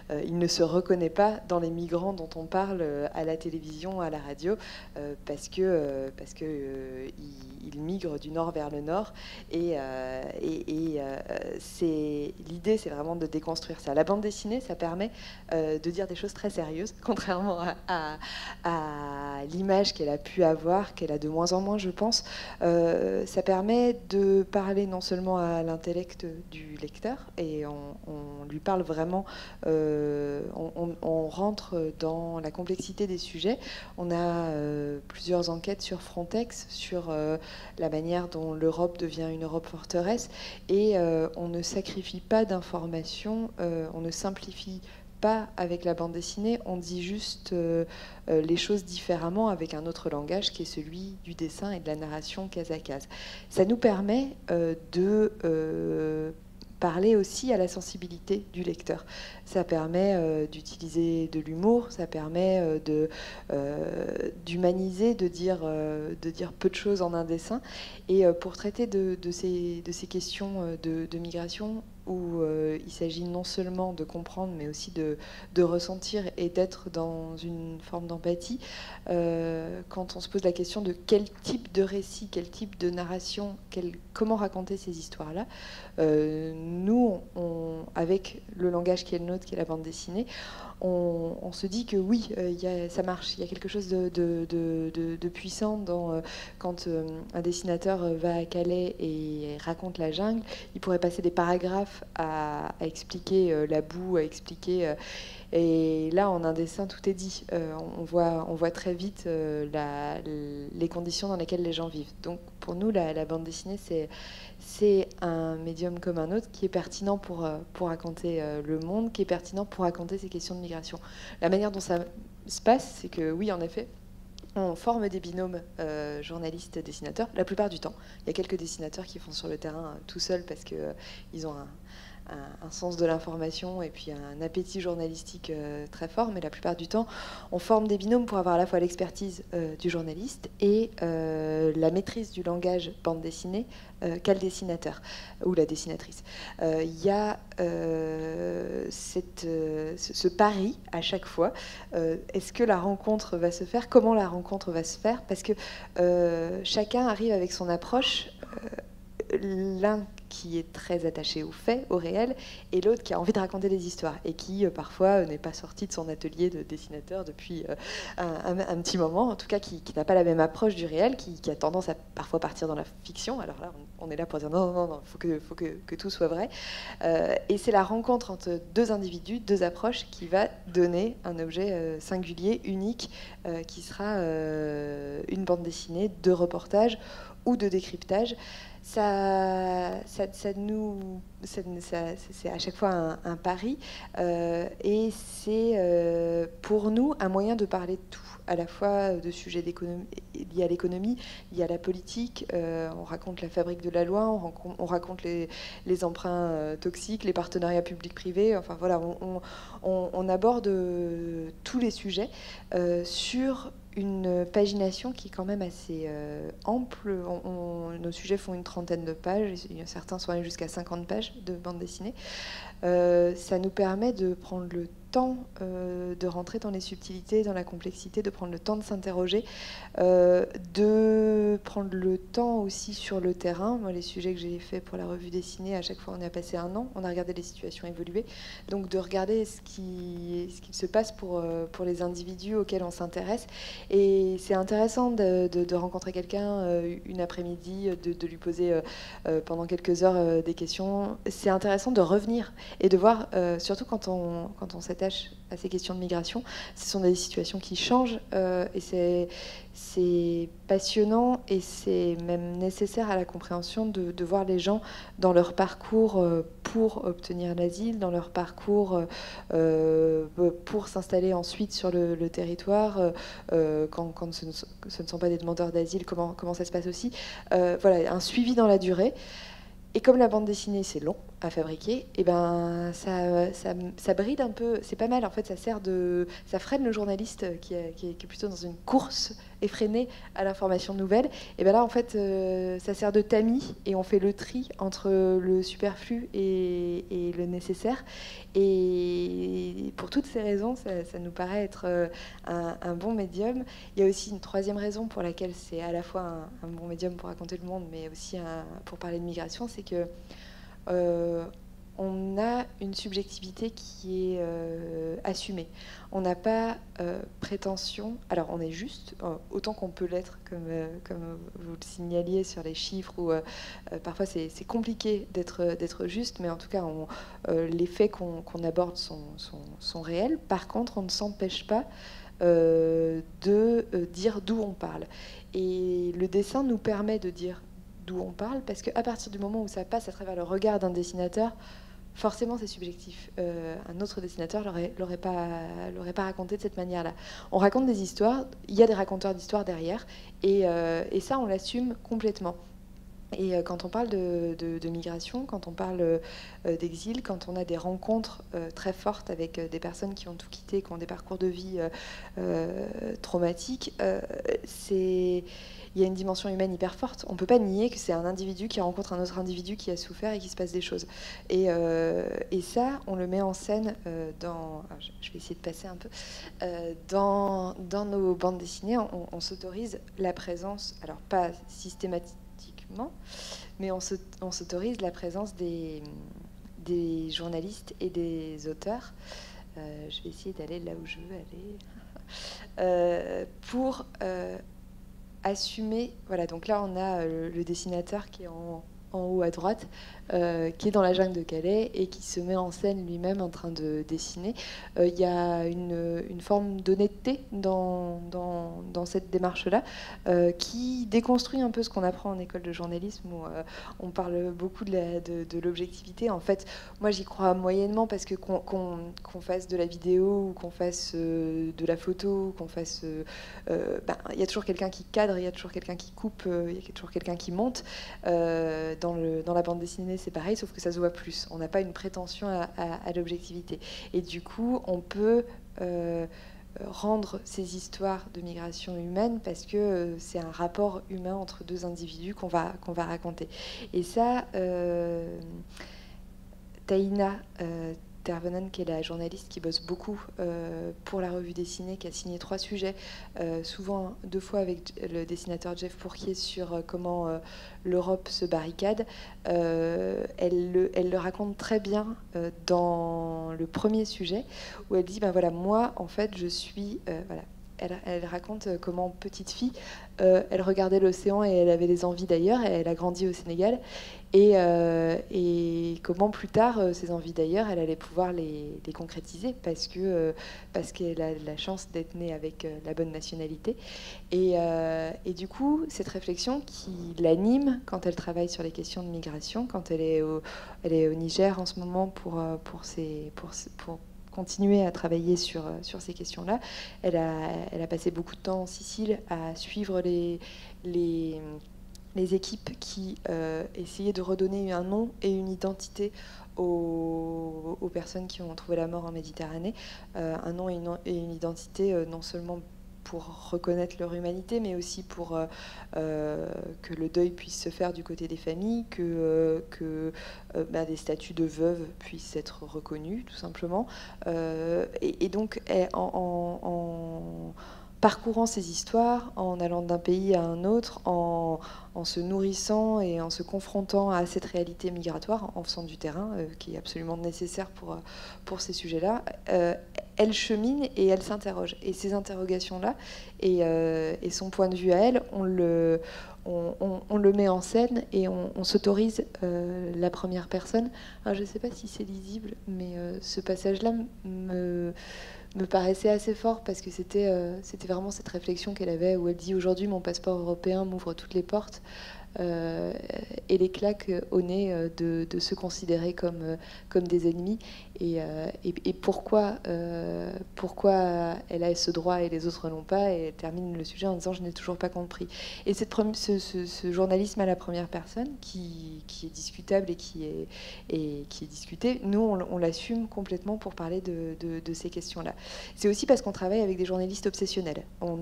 il ne se reconnaît pas dans les migrants dont on parle à la télévision, à la radio, parce que il migre du nord vers le nord, et l'idée, c'est vraiment de déconstruire ça. La bande dessinée, ça permet de dire des choses très sérieuses, contrairement à l'image qu'elle a pu avoir, qu'elle a de moins en moins, je pense. Ça permet de parler non seulement à l'intellect du lecteur, et on lui parle vraiment, on rentre dans la complexité des sujets. On a plusieurs enquêtes sur Frontex, sur la manière dont l'Europe devient une Europe forteresse, et on ne sacrifie pas d'informations, on ne simplifie pas avec la bande dessinée, on dit juste les choses différemment avec un autre langage qui est celui du dessin et de la narration case à case. Ça nous permet de parler aussi à la sensibilité du lecteur. Ça permet d'utiliser de l'humour, ça permet d'humaniser, de dire peu de choses en un dessin. Et pour traiter de ces questions de migration, où il s'agit non seulement de comprendre, mais aussi de ressentir et d'être dans une forme d'empathie. Quand on se pose la question de quel type de récit, quel type de narration, comment raconter ces histoires-là, nous, avec le langage qui est le nôtre, qui est la bande dessinée, on se dit que oui, ça marche. Il y a quelque chose de puissant quand un dessinateur va à Calais et raconte la jungle. Il pourrait passer des paragraphes à expliquer la boue, à expliquer... et là, en un dessin, tout est dit. On voit très vite les conditions dans lesquelles les gens vivent. Donc, pour nous, la bande dessinée, c'est un médium comme un autre qui est pertinent pour raconter le monde, qui est pertinent pour raconter ces questions de migration. La manière dont ça se passe, c'est que oui, en effet, on forme des binômes journalistes-dessinateurs, la plupart du temps. Il y a quelques dessinateurs qui font sur le terrain tout seuls parce qu'ils ont un sens de l'information et puis un appétit journalistique très fort, mais la plupart du temps, on forme des binômes pour avoir à la fois l'expertise du journaliste et la maîtrise du langage bande dessinée qu'a le dessinateur ou la dessinatrice. Il y a ce pari à chaque fois. Est-ce que la rencontre va se faire? Comment la rencontre va se faire? Parce que chacun arrive avec son approche. L'un qui est très attaché aux faits, au réel, et l'autre qui a envie de raconter des histoires et qui parfois n'est pas sorti de son atelier de dessinateur depuis un petit moment, en tout cas qui n'a pas la même approche du réel, qui a tendance à parfois partir dans la fiction. Alors là, on est là pour dire non, il faut que tout soit vrai. Et c'est la rencontre entre deux individus, deux approches qui va donner un objet singulier, unique, qui sera une bande dessinée de reportage ou de décryptage. C'est à chaque fois un pari et c'est pour nous un moyen de parler de tout, à la fois de sujets liés à l'économie, liés à la politique. On raconte la fabrique de la loi, on raconte les emprunts toxiques, les partenariats publics-privés. Enfin voilà, on aborde tous les sujets sur une pagination qui est quand même assez ample. Nos sujets font une trentaine de pages, certains sont allés jusqu'à 50 pages de bande dessinée. Ça nous permet de prendre le temps de rentrer dans les subtilités, dans la complexité, de prendre le temps de s'interroger, de prendre le temps aussi sur le terrain. Moi, les sujets que j'ai faits pour la revue dessinée, à chaque fois on a passé un an, on a regardé les situations évoluer, donc de regarder ce qui se passe pour les individus auxquels on s'intéresse. Et c'est intéressant de rencontrer quelqu'un une après-midi, de lui poser pendant quelques heures des questions. C'est intéressant de revenir et de voir, surtout quand on s'attache à ces questions de migration, ce sont des situations qui changent et c'est passionnant et c'est même nécessaire à la compréhension de voir les gens dans leur parcours pour obtenir l'asile, dans leur parcours pour s'installer ensuite sur le territoire, quand ce ne sont pas des demandeurs d'asile, comment ça se passe aussi. Voilà, un suivi dans la durée. Et comme la bande dessinée, c'est long à fabriquer, et ben ça bride un peu. C'est pas mal, en fait, ça freine le journaliste qui est plutôt dans une course effrénée à l'information nouvelle. Et ben là, en fait, ça sert de tamis et on fait le tri entre le superflu et le nécessaire. Et pour toutes ces raisons, ça nous paraît être un bon médium. Il y a aussi une troisième raison pour laquelle c'est à la fois un bon médium pour raconter le monde, mais aussi pour parler de migration, c'est que on a une subjectivité qui est assumée. On n'a pas prétention. Alors, on est juste, autant qu'on peut l'être, comme vous le signaliez sur les chiffres, où parfois c'est compliqué d'être juste, mais en tout cas, les faits qu'on aborde sont réels. Par contre, on ne s'empêche pas de dire d'où on parle. Et le dessin nous permet de dire d'où on parle, parce qu'à partir du moment où ça passe à travers le regard d'un dessinateur, forcément c'est subjectif. Un autre dessinateur l'aurait pas raconté de cette manière-là. On raconte des histoires, il y a des raconteurs d'histoires derrière, et ça on l'assume complètement. Et quand on parle de migration, quand on parle d'exil, quand on a des rencontres très fortes avec des personnes qui ont tout quitté, qui ont des parcours de vie traumatiques, il y a une dimension humaine hyper forte. On ne peut pas nier que c'est un individu qui rencontre un autre individu qui a souffert et qu'il se passe des choses. Et ça, on le met en scène dans... Je vais essayer de passer un peu. Dans nos bandes dessinées, on s'autorise la présence, alors pas systématiquement, mais on s'autorise la présence des journalistes et des auteurs. Je vais essayer d'aller là où je veux aller. Pour assumer... Voilà, donc là, on a le dessinateur qui est en haut à droite, qui est dans la jungle de Calais et qui se met en scène lui-même en train de dessiner. Il y a une forme d'honnêteté dans cette démarche-là qui déconstruit un peu ce qu'on apprend en école de journalisme où on parle beaucoup de l'objectivité. En fait, moi j'y crois moyennement parce que qu'on fasse de la vidéo ou qu'on fasse de la photo, qu'on fasse... il y a toujours quelqu'un qui cadre, il y a toujours quelqu'un qui coupe, il y a toujours quelqu'un qui monte. Dans la bande dessinée, c'est pareil, sauf que ça se voit plus. On n'a pas une prétention à l'objectivité. Et du coup, on peut rendre ces histoires de migration humaine parce que c'est un rapport humain entre deux individus qu'on va raconter. Et ça, Taïna Tervonen, qui est la journaliste qui bosse beaucoup pour la revue dessinée, qui a signé 3 sujets, souvent 2 fois avec le dessinateur Jeff Pourquier sur comment l'Europe se barricade. Elle le raconte très bien dans le premier sujet, où elle dit, ben voilà, moi, en fait, je suis... voilà. Elle raconte comment, petite fille, elle regardait l'océan et elle avait des envies d'ailleurs, et elle a grandi au Sénégal, et comment plus tard, ces envies d'ailleurs, elle allait pouvoir les concrétiser parce qu'elle a la chance d'être née avec la bonne nationalité. Et du coup, cette réflexion qui l'anime quand elle travaille sur les questions de migration, quand elle est au Niger en ce moment pour continuer à travailler sur ces questions-là. Elle a passé beaucoup de temps en Sicile à suivre les équipes qui essayaient de redonner un nom et une identité aux personnes qui ont trouvé la mort en Méditerranée. Un nom et une identité non seulement pour reconnaître leur humanité, mais aussi pour que le deuil puisse se faire du côté des familles, que des statuts de veuves puissent être reconnus, tout simplement. Et donc, en parcourant ces histoires, en allant d'un pays à un autre, en se nourrissant et en se confrontant à cette réalité migratoire, en faisant du terrain, qui est absolument nécessaire pour ces sujets-là, elle chemine et elle s'interroge. Et ces interrogations-là, et son point de vue à elle, on le met en scène et on s'autorise la première personne. Alors, je ne sais pas si c'est lisible, mais ce passage-là me paraissait assez fort parce que c'était vraiment cette réflexion qu'elle avait où elle dit « Aujourd'hui, mon passeport européen m'ouvre toutes les portes ». Et les claques au nez de se considérer comme des ennemis et pourquoi elle a ce droit et les autres l'ont pas, et elle termine le sujet en disant je n'ai toujours pas compris. Et ce journalisme à la première personne qui est discutable et qui est discuté, nous on l'assume complètement pour parler de ces questions-là. C'est aussi parce qu'on travaille avec des journalistes obsessionnels. On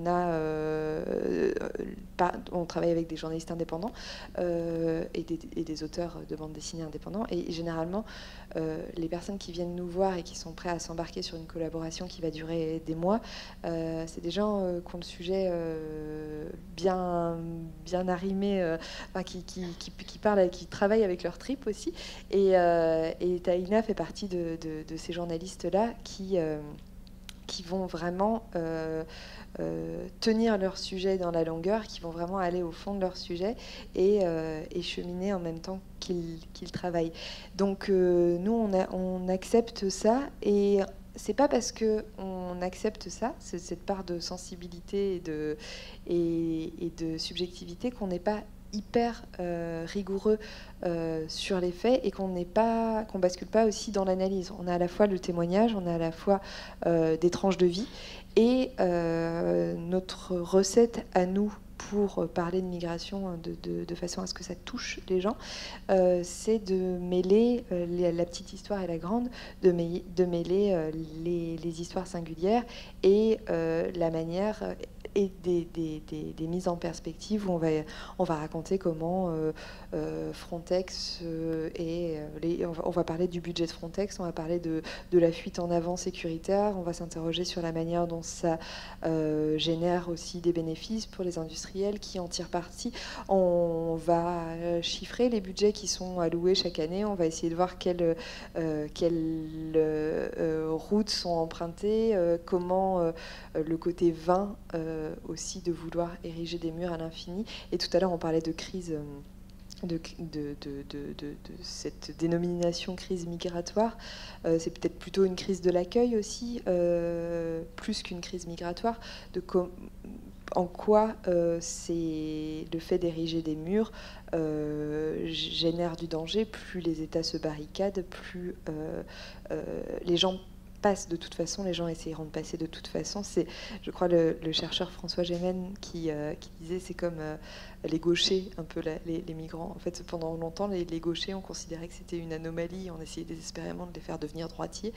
travaille avec des journalistes indépendants et des auteurs de bande dessinée indépendants, et généralement les personnes qui viennent nous voir et qui sont prêts à s'embarquer sur une collaboration qui va durer des mois, c'est des gens qui ont le sujet bien arrimé, qui parlent, qui travaillent avec leur tripes aussi, et Taïna fait partie de ces journalistes-là qui vont vraiment tenir leur sujet dans la longueur, qui vont vraiment aller au fond de leur sujet et cheminer en même temps qu'ils travaillent. Donc nous, on accepte ça, et c'est pas parce qu'on accepte ça, cette part de sensibilité et de subjectivité, qu'on n'est pas hyper rigoureux sur les faits et qu'on bascule pas aussi dans l'analyse. On a à la fois le témoignage, on a à la fois des tranches de vie, et notre recette à nous pour parler de migration de façon à ce que ça touche les gens, c'est de mêler la petite histoire et la grande, de mêler les histoires singulières et la manière et des mises en perspective où on va raconter comment Frontex on va parler du budget de Frontex, on va parler de la fuite en avant sécuritaire, on va s'interroger sur la manière dont ça génère aussi des bénéfices pour les industriels qui en tirent parti. On va chiffrer les budgets qui sont alloués chaque année, on va essayer de voir quelles routes sont empruntées, comment le côté vain aussi de vouloir ériger des murs à l'infini. Et tout à l'heure, on parlait de crise, de cette dénomination crise migratoire. C'est peut-être plutôt une crise de l'accueil aussi, plus qu'une crise migratoire. En quoi c'est le fait d'ériger des murs génère du danger. Plus les États se barricadent, plus les gens passent de toute façon, les gens essayeront de passer de toute façon. C'est, je crois, le chercheur François Gémen qui disait, c'est comme les gauchers, un peu les migrants. En fait, pendant longtemps, les gauchers, on considérait que c'était une anomalie, on essayait désespérément de les faire devenir droitiers.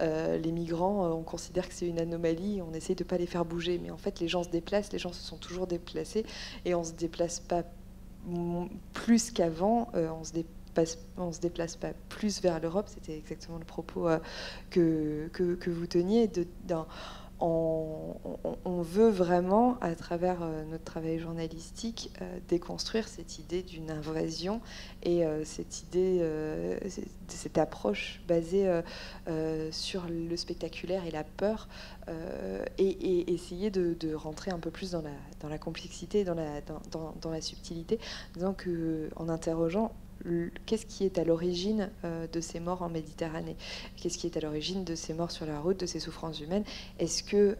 Les migrants, on considère que c'est une anomalie, on essaye de ne pas les faire bouger. Mais en fait, les gens se déplacent, les gens se sont toujours déplacés, et on ne se déplace pas plus qu'avant, on se déplace pas plus vers l'Europe. C'était exactement le propos que vous teniez. On veut vraiment, à travers notre travail journalistique, déconstruire cette idée d'une invasion et cette approche basée sur le spectaculaire et la peur, et essayer de rentrer un peu plus dans la complexité, dans la subtilité, en interrogeant qu'est-ce qui est à l'origine de ces morts en Méditerranée? Qu'est-ce qui est à l'origine de ces morts sur la route, de ces souffrances humaines? Est-ce que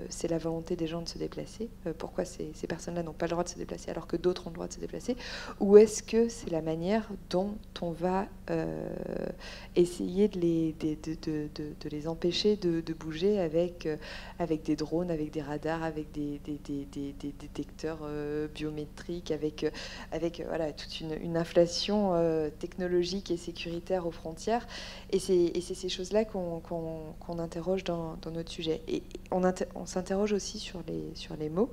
c'est la volonté des gens de se déplacer? Pourquoi ces personnes-là n'ont pas le droit de se déplacer alors que d'autres ont le droit de se déplacer? Ou est-ce que c'est la manière dont on va essayer de les empêcher de bouger avec des drones, avec des radars, avec des détecteurs biométriques, avec voilà, toute une inflation technologique et sécuritaire aux frontières. Et c'est ces choses-là qu'on interroge dans notre sujet. Et on s'interroge aussi sur les mots,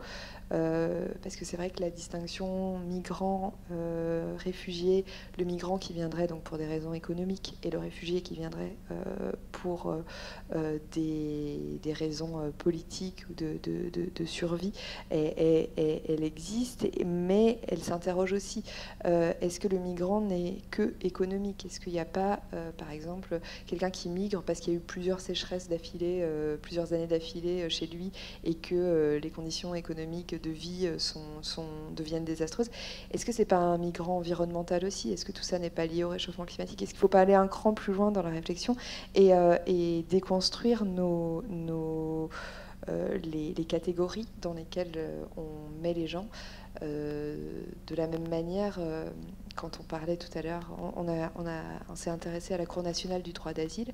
parce que c'est vrai que la distinction migrant, réfugié, le migrant qui viendrait donc pour des raisons économiques et le réfugié qui viendrait pour des raisons politiques ou de survie, elle existe, mais elle s'interroge aussi. Est-ce que le migrant n'est que économique? Est-ce qu'il n'y a pas, par exemple, quelqu'un qui migre parce qu'il y a eu plusieurs sécheresses d'affilée, plusieurs années d'affilée chez lui, et que les conditions économiques de vie deviennent désastreuses? Est-ce que c'est pas un migrant environnemental aussi? Est-ce que tout ça n'est pas lié au réchauffement climatique? Est-ce qu'il ne faut pas aller un cran plus loin dans la réflexion et déconstruire les catégories dans lesquelles on met les gens? De la même manière, quand on parlait tout à l'heure, on s'est intéressé à la Cour nationale du droit d'asile,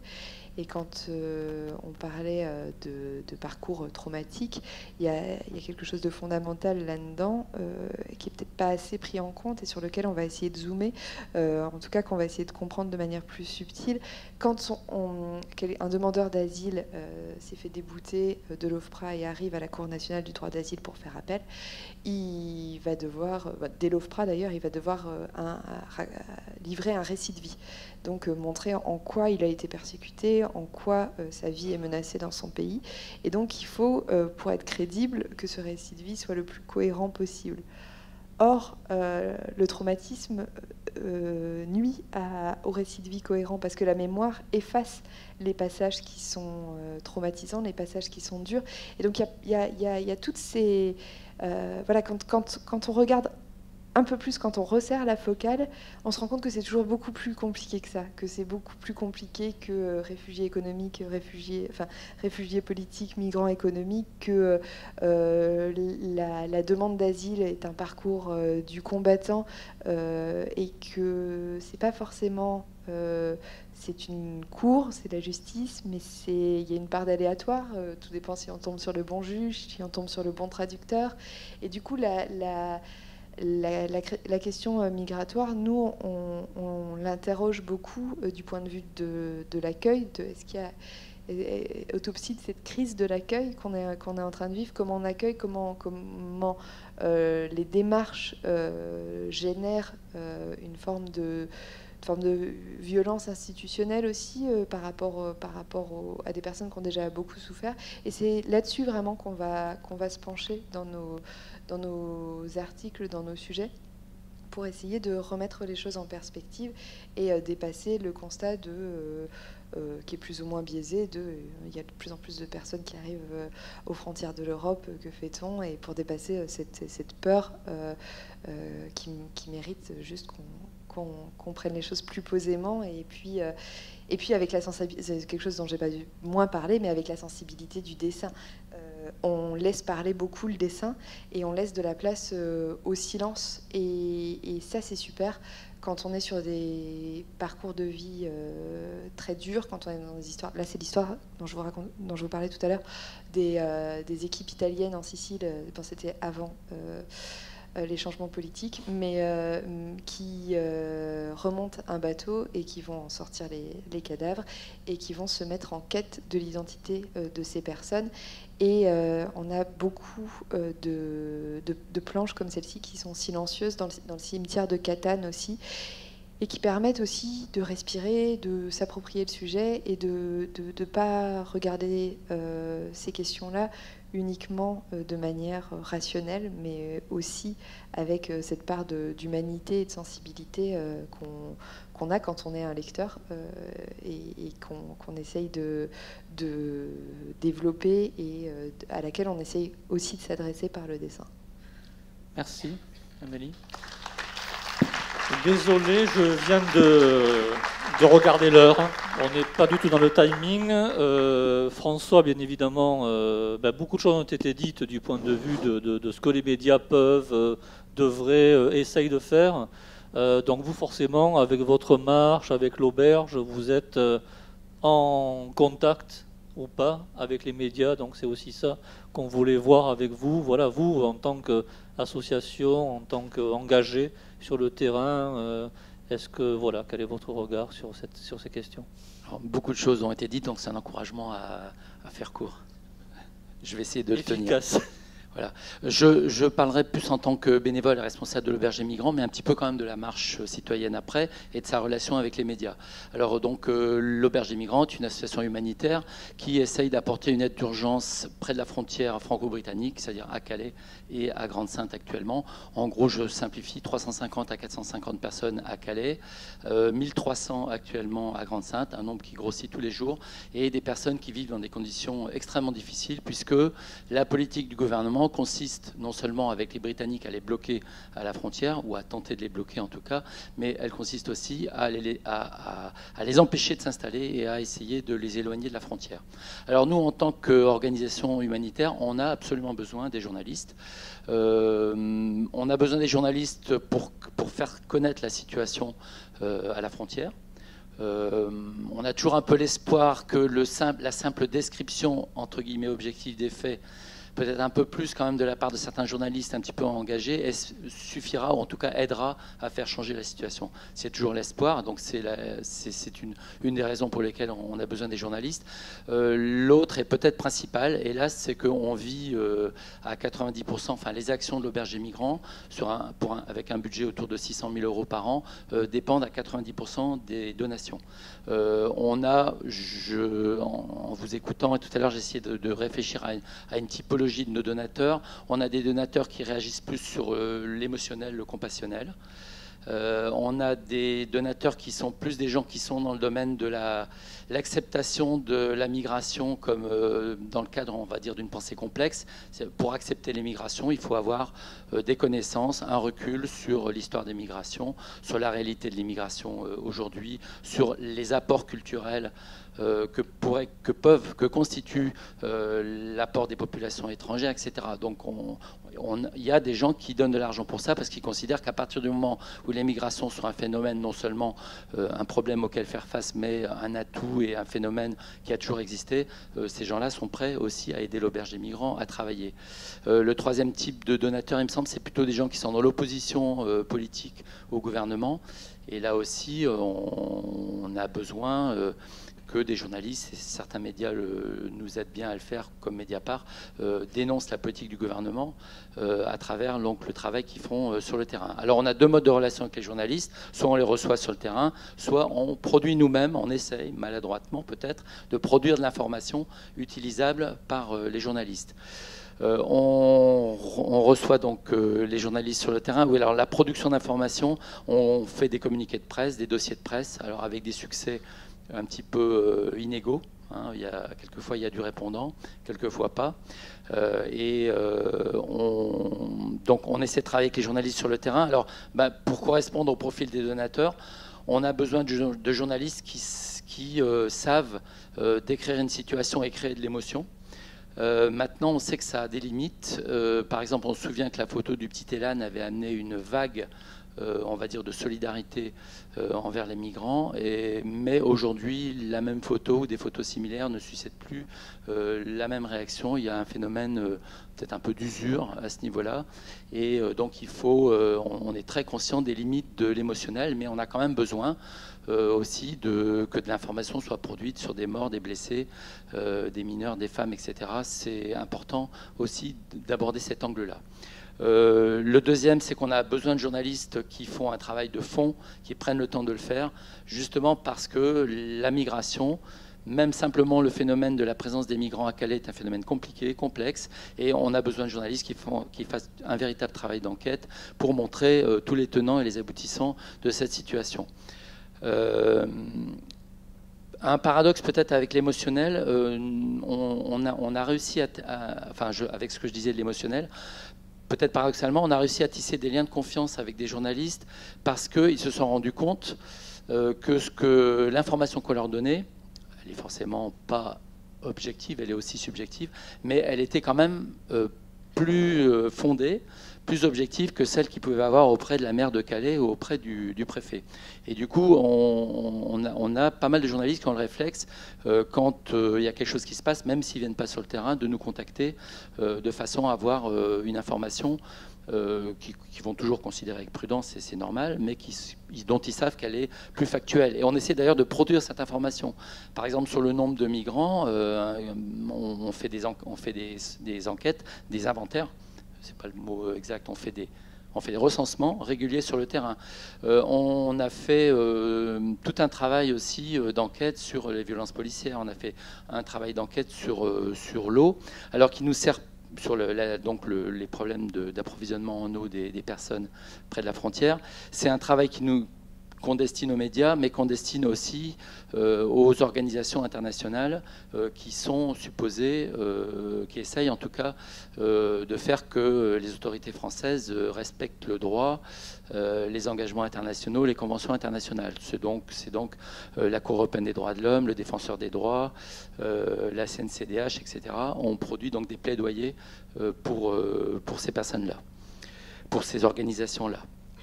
et quand on parlait de parcours traumatiques, il y a quelque chose de fondamental là-dedans qui est peut-être pas assez pris en compte et sur lequel on va essayer de zoomer, en tout cas qu'on va essayer de comprendre de manière plus subtile. Quand un demandeur d'asile s'est fait débouter de l'OFPRA et arrive à la Cour nationale du droit d'asile pour faire appel, il va devoir, dès l'OFPRA d'ailleurs, il va devoir livrer un récit de vie. Donc montrer en quoi il a été persécuté, en quoi sa vie est menacée dans son pays. Et donc il faut, pour être crédible, que ce récit de vie soit le plus cohérent possible. Or, le traumatisme nuit au récit de vie cohérent, parce que la mémoire efface les passages qui sont traumatisants, les passages qui sont durs. Et donc il y a toutes ces... voilà, quand on regarde un peu plus, quand on resserre la focale, on se rend compte que c'est toujours beaucoup plus compliqué que ça, que c'est beaucoup plus compliqué que réfugiés économiques, réfugiés politiques, migrants économiques, que la demande d'asile est un parcours du combattant, et que c'est pas forcément c'est une cour, c'est la justice, mais il y a une part d'aléatoire. Tout dépend si on tombe sur le bon juge, si on tombe sur le bon traducteur. Et du coup, la question migratoire, nous, on l'interroge beaucoup du point de vue de l'accueil, est-ce qu'il y a autopsie de cette crise de l'accueil qu'on est en train de vivre, comment on accueille, comment les démarches génèrent une forme de violence institutionnelle aussi par rapport à des personnes qui ont déjà beaucoup souffert. Et c'est là-dessus vraiment qu'on va se pencher dans nos articles, dans nos sujets, pour essayer de remettre les choses en perspective et dépasser le constat qui est plus ou moins biaisé il y a de plus en plus de personnes qui arrivent aux frontières de l'Europe, que fait-on, et pour dépasser cette peur qui mérite juste qu'on prenne les choses plus posément, et puis avec la sensibilité, c'est quelque chose dont j'ai pas moins parlé, mais avec la sensibilité du dessin. On laisse parler beaucoup le dessin et on laisse de la place au silence, et ça c'est super quand on est sur des parcours de vie très durs, quand on est dans des histoires. Là c'est l'histoire dont je vous parlais tout à l'heure des équipes italiennes en Sicile. Bon, c'était avant les changements politiques, mais qui remontent un bateau et qui vont en sortir les cadavres et qui vont se mettre en quête de l'identité de ces personnes. Et on a beaucoup de planches comme celle-ci qui sont silencieuses dans le cimetière de Catane aussi, et qui permettent aussi de respirer, de s'approprier le sujet et de ne pas regarder ces questions-là uniquement de manière rationnelle, mais aussi avec cette part d'humanité et de sensibilité qu'on a quand on est un lecteur et qu'on essaye de développer et à laquelle on essaye aussi de s'adresser par le dessin.
Merci, Amélie. Désolé, je viens de regarder l'heure. On n'est pas du tout dans le timing. François, bien évidemment, beaucoup de choses ont été dites du point de vue de ce que les médias peuvent, devraient, essayent de faire. Donc vous, forcément, avec votre marche, avec l'auberge, vous êtes en contact ou pas avec les médias. Donc c'est aussi ça qu'on voulait voir avec vous. Voilà, vous, en tant qu'association, en tant qu'engagé sur le terrain, quel est votre regard sur ces questions?
Alors, beaucoup de choses ont été dites, donc c'est un encouragement à faire court. Je vais essayer de le tenir. Voilà. Je parlerai plus en tant que bénévole et responsable de l'auberge des migrants, mais un petit peu quand même de la marche citoyenne après et de sa relation avec les médias. Alors donc l'auberge des migrants est une association humanitaire qui essaye d'apporter une aide d'urgence près de la frontière franco-britannique, c'est-à-dire à Calais et à Grande-Synthe actuellement. En gros, je simplifie, 350 à 450 personnes à Calais, 1300 actuellement à Grande-Synthe, un nombre qui grossit tous les jours, et des personnes qui vivent dans des conditions extrêmement difficiles, puisque la politique du gouvernement consiste non seulement avec les Britanniques à les bloquer à la frontière, ou à tenter de les bloquer en tout cas, mais elle consiste aussi à les empêcher de s'installer et à essayer de les éloigner de la frontière. Alors nous, en tant qu'organisation humanitaire, on a absolument besoin des journalistes. On a besoin des journalistes pour faire connaître la situation à la frontière. On a toujours un peu l'espoir que la simple description, entre guillemets, objective des faits, peut-être un peu plus quand même de la part de certains journalistes un petit peu engagés, suffira, ou en tout cas aidera à faire changer la situation. C'est toujours l'espoir, donc c'est une des raisons pour lesquelles on a besoin des journalistes. L'autre est peut-être principale, hélas, c'est qu'on vit à 90%, enfin les actions de l'auberge des migrants, avec un budget autour de 600 000 € par an, dépendent à 90% des donations. En vous écoutant, et tout à l'heure j'ai essayé de réfléchir à une typologie de nos donateurs. On a des donateurs qui réagissent plus sur l'émotionnel, le compassionnel. On a des donateurs qui sont plus des gens qui sont dans le domaine de l'acceptation de la migration comme dans le cadre, on va dire, d'une pensée complexe. Pour accepter les migrations, il faut avoir des connaissances, un recul sur l'histoire des migrations, sur la réalité de l'immigration aujourd'hui, sur les apports culturels que constitue l'apport des populations étrangères, etc. Donc il y a des gens qui donnent de l'argent pour ça parce qu'ils considèrent qu'à partir du moment où les migrations sont un phénomène, non seulement un problème auquel faire face, mais un atout et un phénomène qui a toujours existé, ces gens-là sont prêts aussi à aider l'auberge des migrants à travailler. Le troisième type de donateurs, il me semble, c'est plutôt des gens qui sont dans l'opposition politique au gouvernement. Et là aussi, on a besoin que des journalistes, et certains médias nous aident bien à le faire, comme Mediapart, dénoncent la politique du gouvernement à travers donc, le travail qu'ils font sur le terrain. Alors on a deux modes de relation avec les journalistes, soit on les reçoit sur le terrain, soit on produit nous-mêmes, on essaye, maladroitement peut-être, de produire de l'information utilisable par les journalistes. On reçoit donc les journalistes sur le terrain. Oui, alors la production d'informations, on fait des communiqués de presse, des dossiers de presse, alors avec des succès un petit peu inégaux. Hein. Quelquefois, il y a du répondant, quelquefois pas. Donc, on essaie de travailler avec les journalistes sur le terrain. Alors, pour correspondre au profil des donateurs, on a besoin de journalistes qui savent décrire une situation et créer de l'émotion. Maintenant, on sait que ça a des limites. Par exemple, on se souvient que la photo du petit Elan avait amené une vague, on va dire, de solidarité envers les migrants. Mais aujourd'hui, la même photo ou des photos similaires ne suscitent plus la même réaction. Il y a un phénomène peut-être un peu d'usure à ce niveau-là. Et donc, on est très conscient des limites de l'émotionnel, mais on a quand même besoin aussi que de l'information soit produite sur des morts, des blessés, des mineurs, des femmes, etc. C'est important aussi d'aborder cet angle-là. Le deuxième, c'est qu'on a besoin de journalistes qui font un travail de fond, qui prennent le temps de le faire, justement parce que la migration, même simplement le phénomène de la présence des migrants à Calais est un phénomène compliqué, complexe, et on a besoin de journalistes qui fassent un véritable travail d'enquête pour montrer tous les tenants et les aboutissants de cette situation. Un paradoxe peut-être avec l'émotionnel, on a réussi avec ce que je disais de l'émotionnel, peut-être paradoxalement, on a réussi à tisser des liens de confiance avec des journalistes parce qu'ils se sont rendus compte que l'information qu'on leur donnait, elle n'est forcément pas objective, elle est aussi subjective, mais elle était quand même plus fondée, plus objective que celle qu'ils pouvaient avoir auprès de la maire de Calais ou auprès du préfet. Et du coup, on a pas mal de journalistes qui ont le réflexe, quand il y a quelque chose qui se passe, même s'ils ne viennent pas sur le terrain, de nous contacter de façon à avoir une information qui vont toujours considérer avec prudence, et c'est normal, mais dont ils savent qu'elle est plus factuelle. Et on essaie d'ailleurs de produire cette information. Par exemple, sur le nombre de migrants, on fait des enquêtes, des inventaires, c'est pas le mot exact, on fait des recensements réguliers sur le terrain. On a fait tout un travail aussi d'enquête sur les violences policières, on a fait un travail d'enquête sur l'eau, alors qui nous sert sur les problèmes d'approvisionnement en eau des personnes près de la frontière. C'est un travail qu'on destine aux médias, mais qu'on destine aussi aux organisations internationales qui sont supposées, qui essayent en tout cas de faire que les autorités françaises respectent le droit, les engagements internationaux, les conventions internationales. C'est donc la Cour européenne des droits de l'homme, le Défenseur des droits, la CNCDH, etc. On produit donc des plaidoyers pour ces personnes-là, pour ces organisations-là.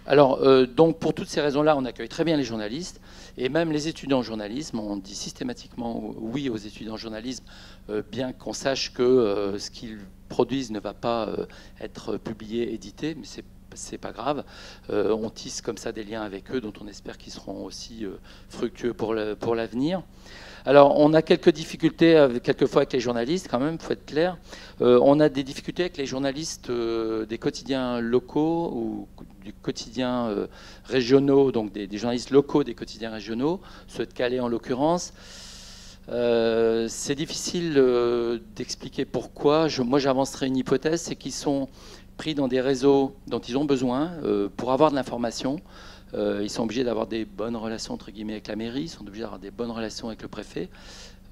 Alors, donc pour toutes ces raisons-là, on accueille très bien les journalistes, et même les étudiants en journalisme. On dit systématiquement oui aux étudiants en journalisme, bien qu'on sache que ce qu'ils produisent ne va pas être publié, édité, mais c'est pas grave. On tisse comme ça des liens avec eux, dont on espère qu'ils seront aussi fructueux pour l'avenir. Alors, on a quelques difficultés quelquefois avec les journalistes, quand même, il faut être clair. On a des difficultés avec les journalistes des quotidiens locaux ou du quotidien régionaux, donc des journalistes locaux des quotidiens régionaux, ceux de Calais en l'occurrence. C'est difficile d'expliquer pourquoi. Moi, j'avancerai une hypothèse, c'est qu'ils sont pris dans des réseaux dont ils ont besoin pour avoir de l'information. Ils sont obligés d'avoir des bonnes relations entre guillemets avec la mairie, ils sont obligés d'avoir des bonnes relations avec le préfet.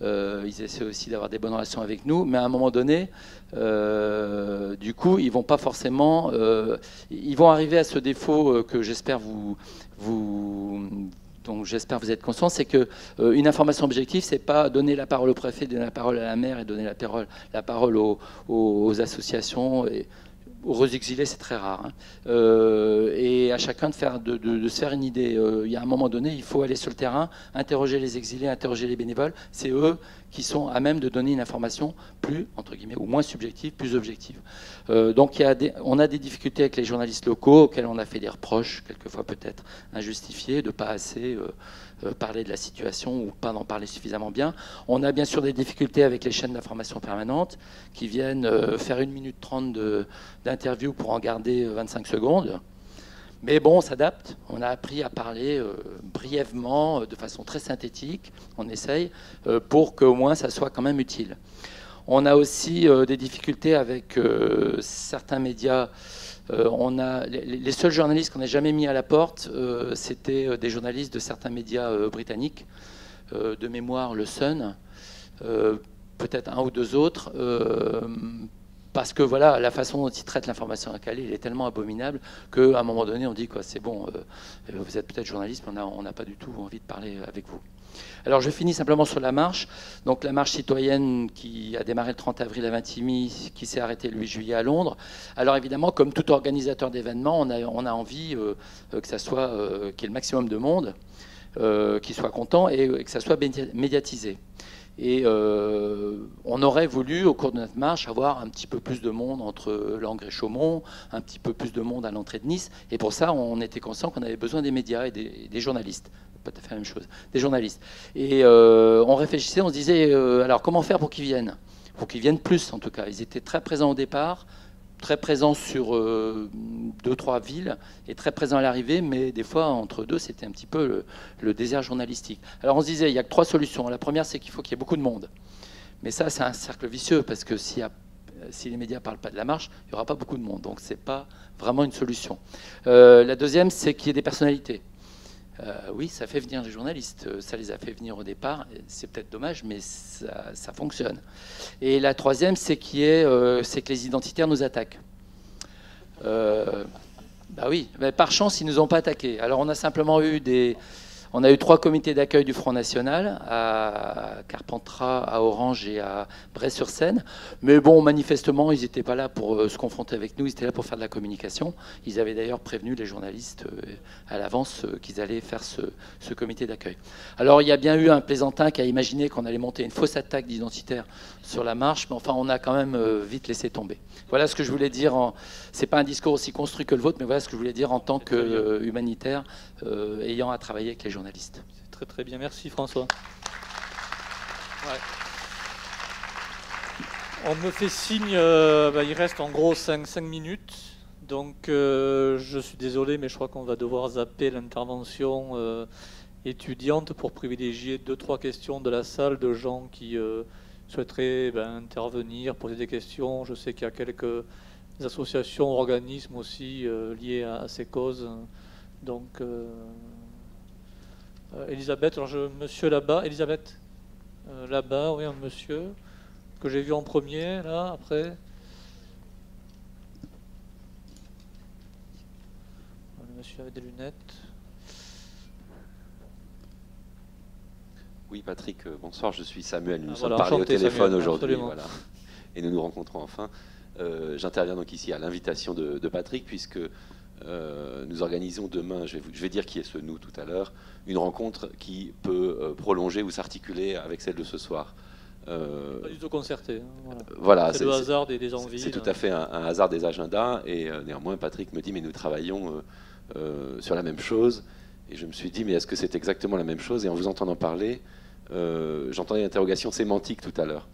Ils essaient aussi d'avoir des bonnes relations avec nous, mais à un moment donné, du coup, ils vont pas forcément, ils vont arriver à ce défaut que j'espère donc j'espère vous êtes conscient, c'est que une information objective, c'est pas donner la parole au préfet, donner la parole à la maire et donner la parole aux associations. Heureux exilés, c'est très rare. Et à chacun de se faire une idée. Il y a un moment donné, il faut aller sur le terrain, interroger les exilés, interroger les bénévoles. C'est eux qui sont à même de donner une information plus, entre guillemets, ou moins subjective, plus objective. Donc on a des difficultés avec les journalistes locaux, auxquels on a fait des reproches, quelquefois peut-être injustifiés, de pas assez parler de la situation ou pas d'en parler suffisamment bien. On a bien sûr des difficultés avec les chaînes d'information permanente qui viennent faire 1 minute 30 d'interview pour en garder 25 secondes. Mais bon, on s'adapte. On a appris à parler brièvement, de façon très synthétique. On essaye pour qu'au moins ça soit quand même utile. On a aussi des difficultés avec certains médias. Les seuls journalistes qu'on n'a jamais mis à la porte, c'était des journalistes de certains médias britanniques, de mémoire le Sun, peut-être un ou deux autres, parce que voilà, la façon dont ils traitent l'information à Calais, elle est tellement abominable qu'à un moment donné, on dit quoi, c'est bon, vous êtes peut-être journaliste, mais on n'a pas du tout envie de parler avec vous. Alors je finis simplement sur la marche. Donc la marche citoyenne qui a démarré le 30 avril à Vintimille, qui s'est arrêtée le 8 juillet à Londres. Alors évidemment, comme tout organisateur d'événements, on a envie que ça soit qu'il y ait le maximum de monde, qui soit content et que ça soit médiatisé. Et on aurait voulu, au cours de notre marche, avoir un petit peu plus de monde entre Langres et Chaumont, un petit peu plus de monde à l'entrée de Nice. Et pour ça, on était conscient qu'on avait besoin des médias et des journalistes. Pas tout à fait la même chose, des journalistes. Et on réfléchissait, on se disait, alors comment faire pour qu'ils viennent? Pour qu'ils viennent plus, en tout cas. Ils étaient très présents au départ, très présents sur 2-3 villes, et très présents à l'arrivée, mais des fois, entre deux, c'était un petit peu le désert journalistique. Alors on se disait, il n'y a que 3 solutions. La première, c'est qu'il faut qu'il y ait beaucoup de monde. Mais ça, c'est un cercle vicieux, parce que si les médias ne parlent pas de la marche, il n'y aura pas beaucoup de monde. Donc ce n'est pas vraiment une solution. La deuxième, c'est qu'il y ait des personnalités. Oui, ça fait venir les journalistes, ça les a fait venir au départ, c'est peut-être dommage, mais ça fonctionne. Et la troisième, c'est que les identitaires nous attaquent. Bah oui, mais par chance, ils ne nous ont pas attaqués. Alors on a simplement eu On a eu 3 comités d'accueil du Front National, à Carpentras, à Orange et à Bray-sur-Seine. Mais bon, manifestement, ils n'étaient pas là pour se confronter avec nous, ils étaient là pour faire de la communication. Ils avaient d'ailleurs prévenu les journalistes à l'avance qu'ils allaient faire ce comité d'accueil. Alors, il y a bien eu un plaisantin qui a imaginé qu'on allait monter une fausse attaque d'identitaires sur la marche, mais enfin, on a quand même vite laissé tomber. Voilà ce que je voulais dire. C'est pas un discours aussi construit que le vôtre, mais voilà ce que je voulais dire en tant qu'humanitaire, ayant à travailler avec les journalistes.
C'est très très bien, merci François. Ouais. On me fait signe, il reste en gros 5 minutes, donc je suis désolé, mais je crois qu'on va devoir zapper l'intervention étudiante pour privilégier 2-3 questions de la salle de gens qui souhaiteraient intervenir, poser des questions. Je sais qu'il y a quelques associations, organismes aussi liés à ces causes, donc... Elisabeth, alors monsieur là-bas, Elisabeth, là-bas, oui, un monsieur que j'ai vu en premier, là, après. Le monsieur avec des lunettes.
Oui, Patrick, bonsoir, je suis Samuel. Nous nous sommes parlé au téléphone aujourd'hui, voilà, et nous nous rencontrons enfin. J'interviens donc ici à l'invitation de Patrick, puisque nous organisons demain, je vais dire qui est ce nous tout à l'heure, une rencontre qui peut prolonger ou s'articuler avec celle de ce soir.
Pas du tout concerté.
Voilà,
c'est le hasard des envies.
C'est tout à fait un hasard des agendas, et néanmoins Patrick me dit mais nous travaillons sur la même chose, et je me suis dit mais est-ce que c'est exactement la même chose? Et en vous entendant parler, j'entendais l'interrogation sémantique tout à l'heure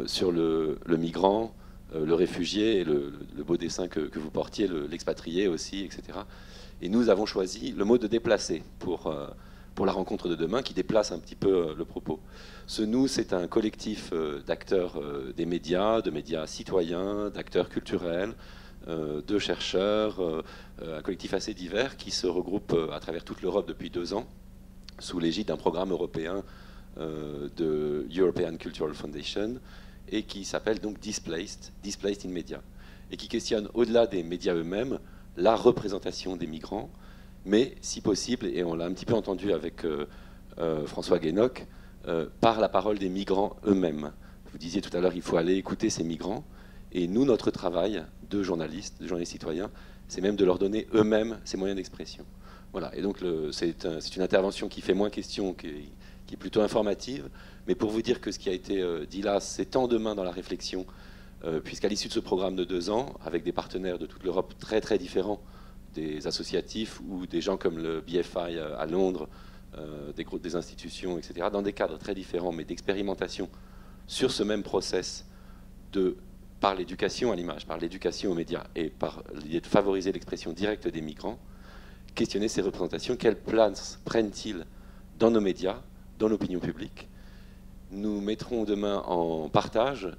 sur le migrant, le réfugié et le beau dessin que vous portiez, l'expatrié aussi, etc. Et nous avons choisi le mot de déplacer pour la rencontre de demain, qui déplace un petit peu le propos. Ce nous, c'est un collectif d'acteurs des médias, de médias citoyens, d'acteurs culturels, de chercheurs, un collectif assez divers qui se regroupe à travers toute l'Europe depuis 2 ans, sous l'égide d'un programme européen de European Cultural Foundation, et qui s'appelle donc Displaced in Media, et qui questionne, au-delà des médias eux-mêmes, la représentation des migrants, mais si possible, et on l'a un petit peu entendu avec François Guénoc, par la parole des migrants eux-mêmes. Vous disiez tout à l'heure, il faut aller écouter ces migrants, Et nous, notre travail de journalistes citoyens, c'est même de leur donner eux-mêmes ces moyens d'expression. Voilà. Et donc c'est une intervention qui fait moins question, qui est plutôt informative, mais pour vous dire que ce qui a été dit là s'étend demain dans la réflexion, puisqu'à l'issue de ce programme de 2 ans, avec des partenaires de toute l'Europe très très différents, des associatifs ou des gens comme le BFI à Londres, des institutions, etc., dans des cadres très différents, mais d'expérimentation sur ce même process par l'éducation à l'image, par l'éducation aux médias et par l'idée de favoriser l'expression directe des migrants, questionner ces représentations, quelle place prennent-ils dans nos médias, dans l'opinion publique. Nous mettrons demain en partage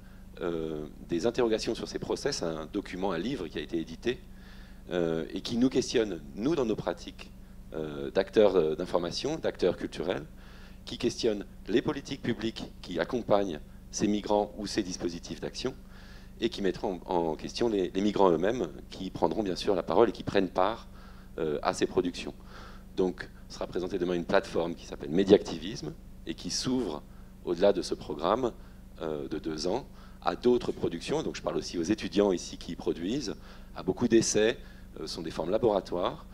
des interrogations sur ces process, un document, un livre qui a été édité et qui nous questionne, nous, dans nos pratiques d'acteurs d'information, d'acteurs culturels, qui questionne les politiques publiques qui accompagnent ces migrants ou ces dispositifs d'action et qui mettront en question les migrants eux-mêmes qui prendront bien sûr la parole et qui prennent part à ces productions. Donc sera présentée demain une plateforme qui s'appelle Médiactivisme et qui s'ouvre au-delà de ce programme de 2 ans à d'autres productions. Donc je parle aussi aux étudiants ici qui produisent, à beaucoup d'essais, ce sont des formes laboratoires.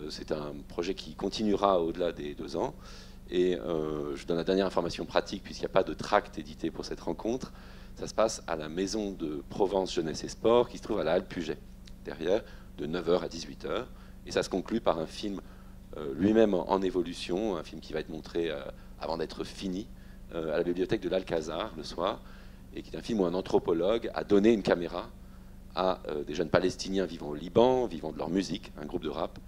C'est un projet qui continuera au-delà des 2 ans. Et je donne la dernière information pratique, puisqu'il n'y a pas de tract édité pour cette rencontre. Ça se passe à la Maison de Provence Jeunesse et Sport, qui se trouve à la Halle Puget, derrière, de 9h à 18h. Et ça se conclut par un film lui-même en évolution, un film qui va être montré avant d'être fini, à la bibliothèque de l'Alcazar le soir, et qui est un film où un anthropologue a donné une caméra à des jeunes Palestiniens vivant au Liban, vivant de leur musique, un groupe de rap,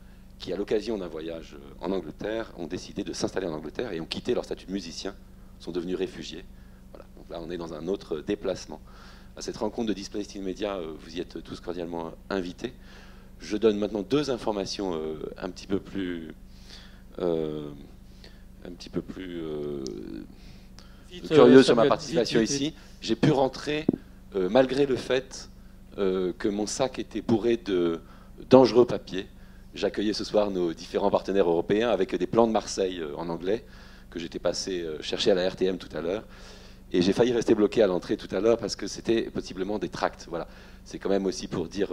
qui, à l'occasion d'un voyage en Angleterre, ont décidé de s'installer en Angleterre et ont quitté leur statut de musicien, sont devenus réfugiés. Voilà. Donc là, on est dans un autre déplacement. À cette rencontre de Displaced in Media, vous y êtes tous cordialement invités. Je donne maintenant 2 informations un petit peu plus curieuses sur ma participation ici. J'ai pu rentrer malgré le fait que mon sac était bourré de dangereux papiers. J'accueillais ce soir nos différents partenaires européens avec des plans de Marseille en anglais que j'étais passé chercher à la RTM tout à l'heure. Et j'ai failli rester bloqué à l'entrée tout à l'heure parce que c'était possiblement des tracts. Voilà. C'est quand même aussi pour dire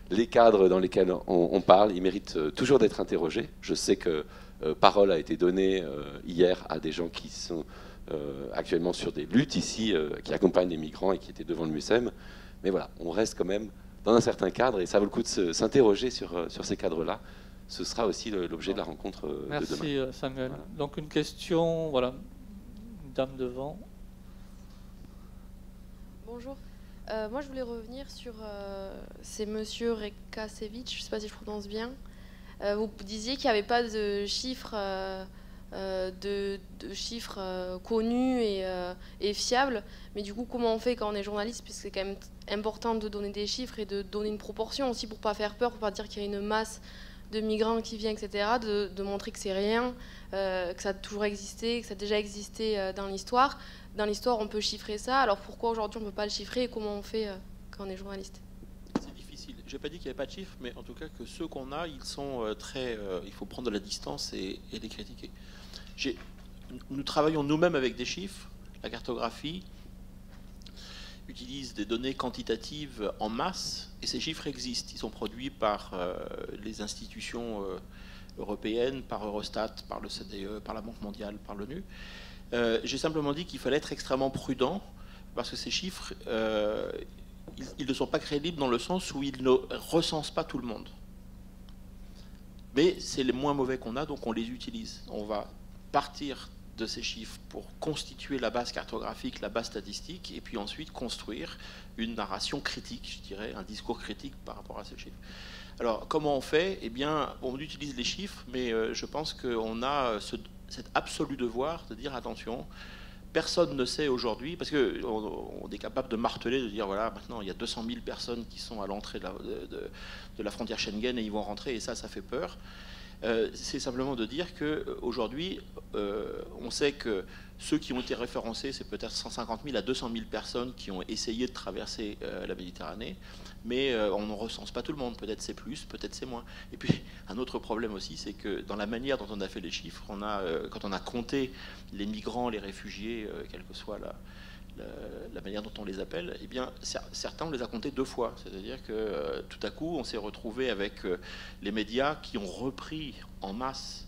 les cadres dans lesquels on parle, ils méritent toujours d'être interrogés. Je sais que parole a été donnée hier à des gens qui sont actuellement sur des luttes ici, qui accompagnent les migrants et qui étaient devant le MUSEM. Mais voilà, on reste quand même dans un certain cadre et ça vaut le coup de s'interroger sur ces cadres-là. Ce sera aussi l'objet de la rencontre de demain.
Merci Samuel. Voilà. Donc une question, voilà, une dame devant.
Bonjour. Moi je voulais revenir sur c'est Monsieur Rekasevich, je ne sais pas si je prononce bien. Vous disiez qu'il n'y avait pas de chiffres, connus et fiables. Mais du coup, comment on fait quand on est journaliste, puisque c'est quand même important de donner des chiffres et de donner une proportion aussi pour ne pas faire peur, pour ne pas dire qu'il y a une masse de migrants qui vient, etc., de montrer que c'est rien, que ça a toujours existé, que ça a déjà existé dans l'histoire. Dans l'histoire, on peut chiffrer ça. Alors pourquoi aujourd'hui on ne peut pas le chiffrer et comment on fait quand on est journaliste ?
C'est difficile. Je n'ai pas dit qu'il n'y avait pas de chiffres, mais en tout cas que ceux qu'on a, ils sont très... il faut prendre de la distance et les critiquer. Nous travaillons nous-mêmes avec des chiffres. La cartographie utilise des données quantitatives en masse et ces chiffres existent. Ils sont produits par les institutions européennes, par Eurostat, par le CDE, par la Banque mondiale, par l'ONU. J'ai simplement dit qu'il fallait être extrêmement prudent parce que ces chiffres, ils ne sont pas crédibles dans le sens où ils ne recensent pas tout le monde. Mais c'est les moins mauvais qu'on a, donc on les utilise. On va partir de ces chiffres pour constituer la base cartographique, la base statistique, et puis ensuite construire une narration critique, je dirais, un discours critique par rapport à ces chiffres. Alors, comment on fait ? Eh bien, on utilise les chiffres, mais je pense qu'on a cet absolu devoir de dire attention, personne ne sait aujourd'hui, parce qu'on est capable de marteler, de dire voilà, maintenant il y a 200 000 personnes qui sont à l'entrée de la frontière Schengen et ils vont rentrer, et ça fait peur. C'est simplement de dire qu'aujourd'hui, on sait que ceux qui ont été référencés, c'est peut-être 150 000 à 200 000 personnes qui ont essayé de traverser la Méditerranée, mais on ne recense pas tout le monde. Peut-être c'est plus, peut-être c'est moins. Et puis, un autre problème aussi, c'est que dans la manière dont on a fait les chiffres, quand on a compté les migrants, les réfugiés, quelle que soit la manière dont on les appelle, eh bien, certains, on les a comptés 2 fois. C'est-à-dire que tout à coup, on s'est retrouvé avec les médias qui ont repris en masse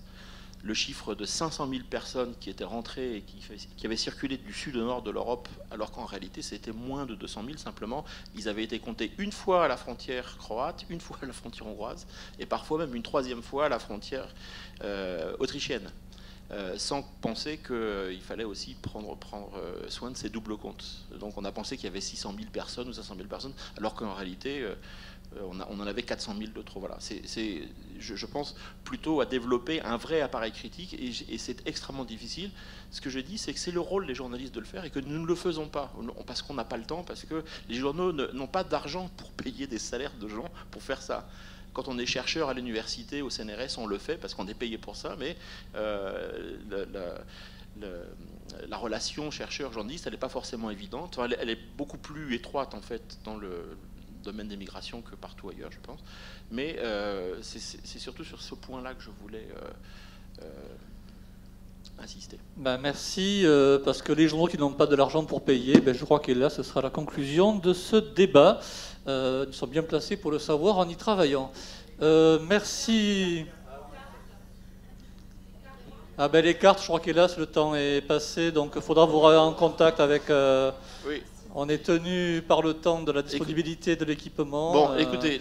le chiffre de 500 000 personnes qui étaient rentrées et qui avaient circulé du sud au nord de l'Europe, alors qu'en réalité, c'était moins de 200 000 simplement. Ils avaient été comptés une fois à la frontière croate, une fois à la frontière hongroise, et parfois même une 3e fois à la frontière autrichienne. Sans penser qu'il fallait aussi prendre soin de ces doubles comptes. Donc on a pensé qu'il y avait 600 000 personnes ou 500 000 personnes, alors qu'en réalité, on en avait 400 000 de trop. Voilà. Je pense plutôt à développer un vrai appareil critique, et c'est extrêmement difficile. Ce que je dis, c'est que c'est le rôle des journalistes de le faire, et que nous ne le faisons pas, parce qu'on n'a pas le temps, parce que les journaux n'ont pas d'argent pour payer des salaires de gens pour faire ça. Quand on est chercheur à l'université, au CNRS, on le fait parce qu'on est payé pour ça, mais la relation chercheur-journaliste, elle n'est pas forcément évidente. Enfin, elle est beaucoup plus étroite, en fait, dans le domaine des migrations que partout ailleurs, je pense. Mais c'est surtout sur ce point-là que je voulais insister.
Ben merci, parce que les journaux qui n'ont pas de l'argent pour payer, ben je crois que là, ce sera la conclusion de ce débat. Nous sommes bien placés pour le savoir en y travaillant. Merci. Ah ben les cartes, je crois qu'hélas, le temps est passé, donc il faudra vous rendre en contact avec...
Oui.
On est tenu par le temps de la disponibilité de l'équipement.
Bon, écoutez,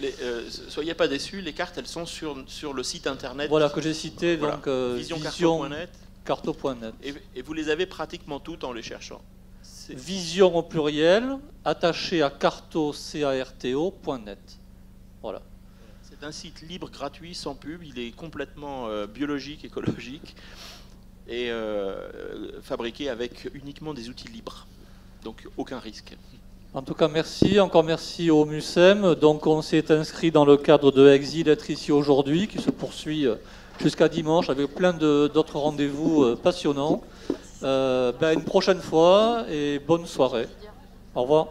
soyez pas déçus, les cartes, elles sont sur le site internet.
Voilà, que j'ai cité,
voilà.
donc
visioncarto.net.
Carto.net.
Et vous les avez pratiquement toutes en les cherchant.
Vision au pluriel, attaché à carto.net. Voilà.
C'est un site libre, gratuit, sans pub. Il est complètement biologique, écologique, et fabriqué avec uniquement des outils libres. Donc aucun risque.
En tout cas, merci. Encore merci au MUSEM. Donc on s'est inscrit dans le cadre de Exil être ici aujourd'hui, qui se poursuit jusqu'à dimanche avec plein d'autres rendez-vous passionnants. Une prochaine fois et bonne soirée. Au revoir.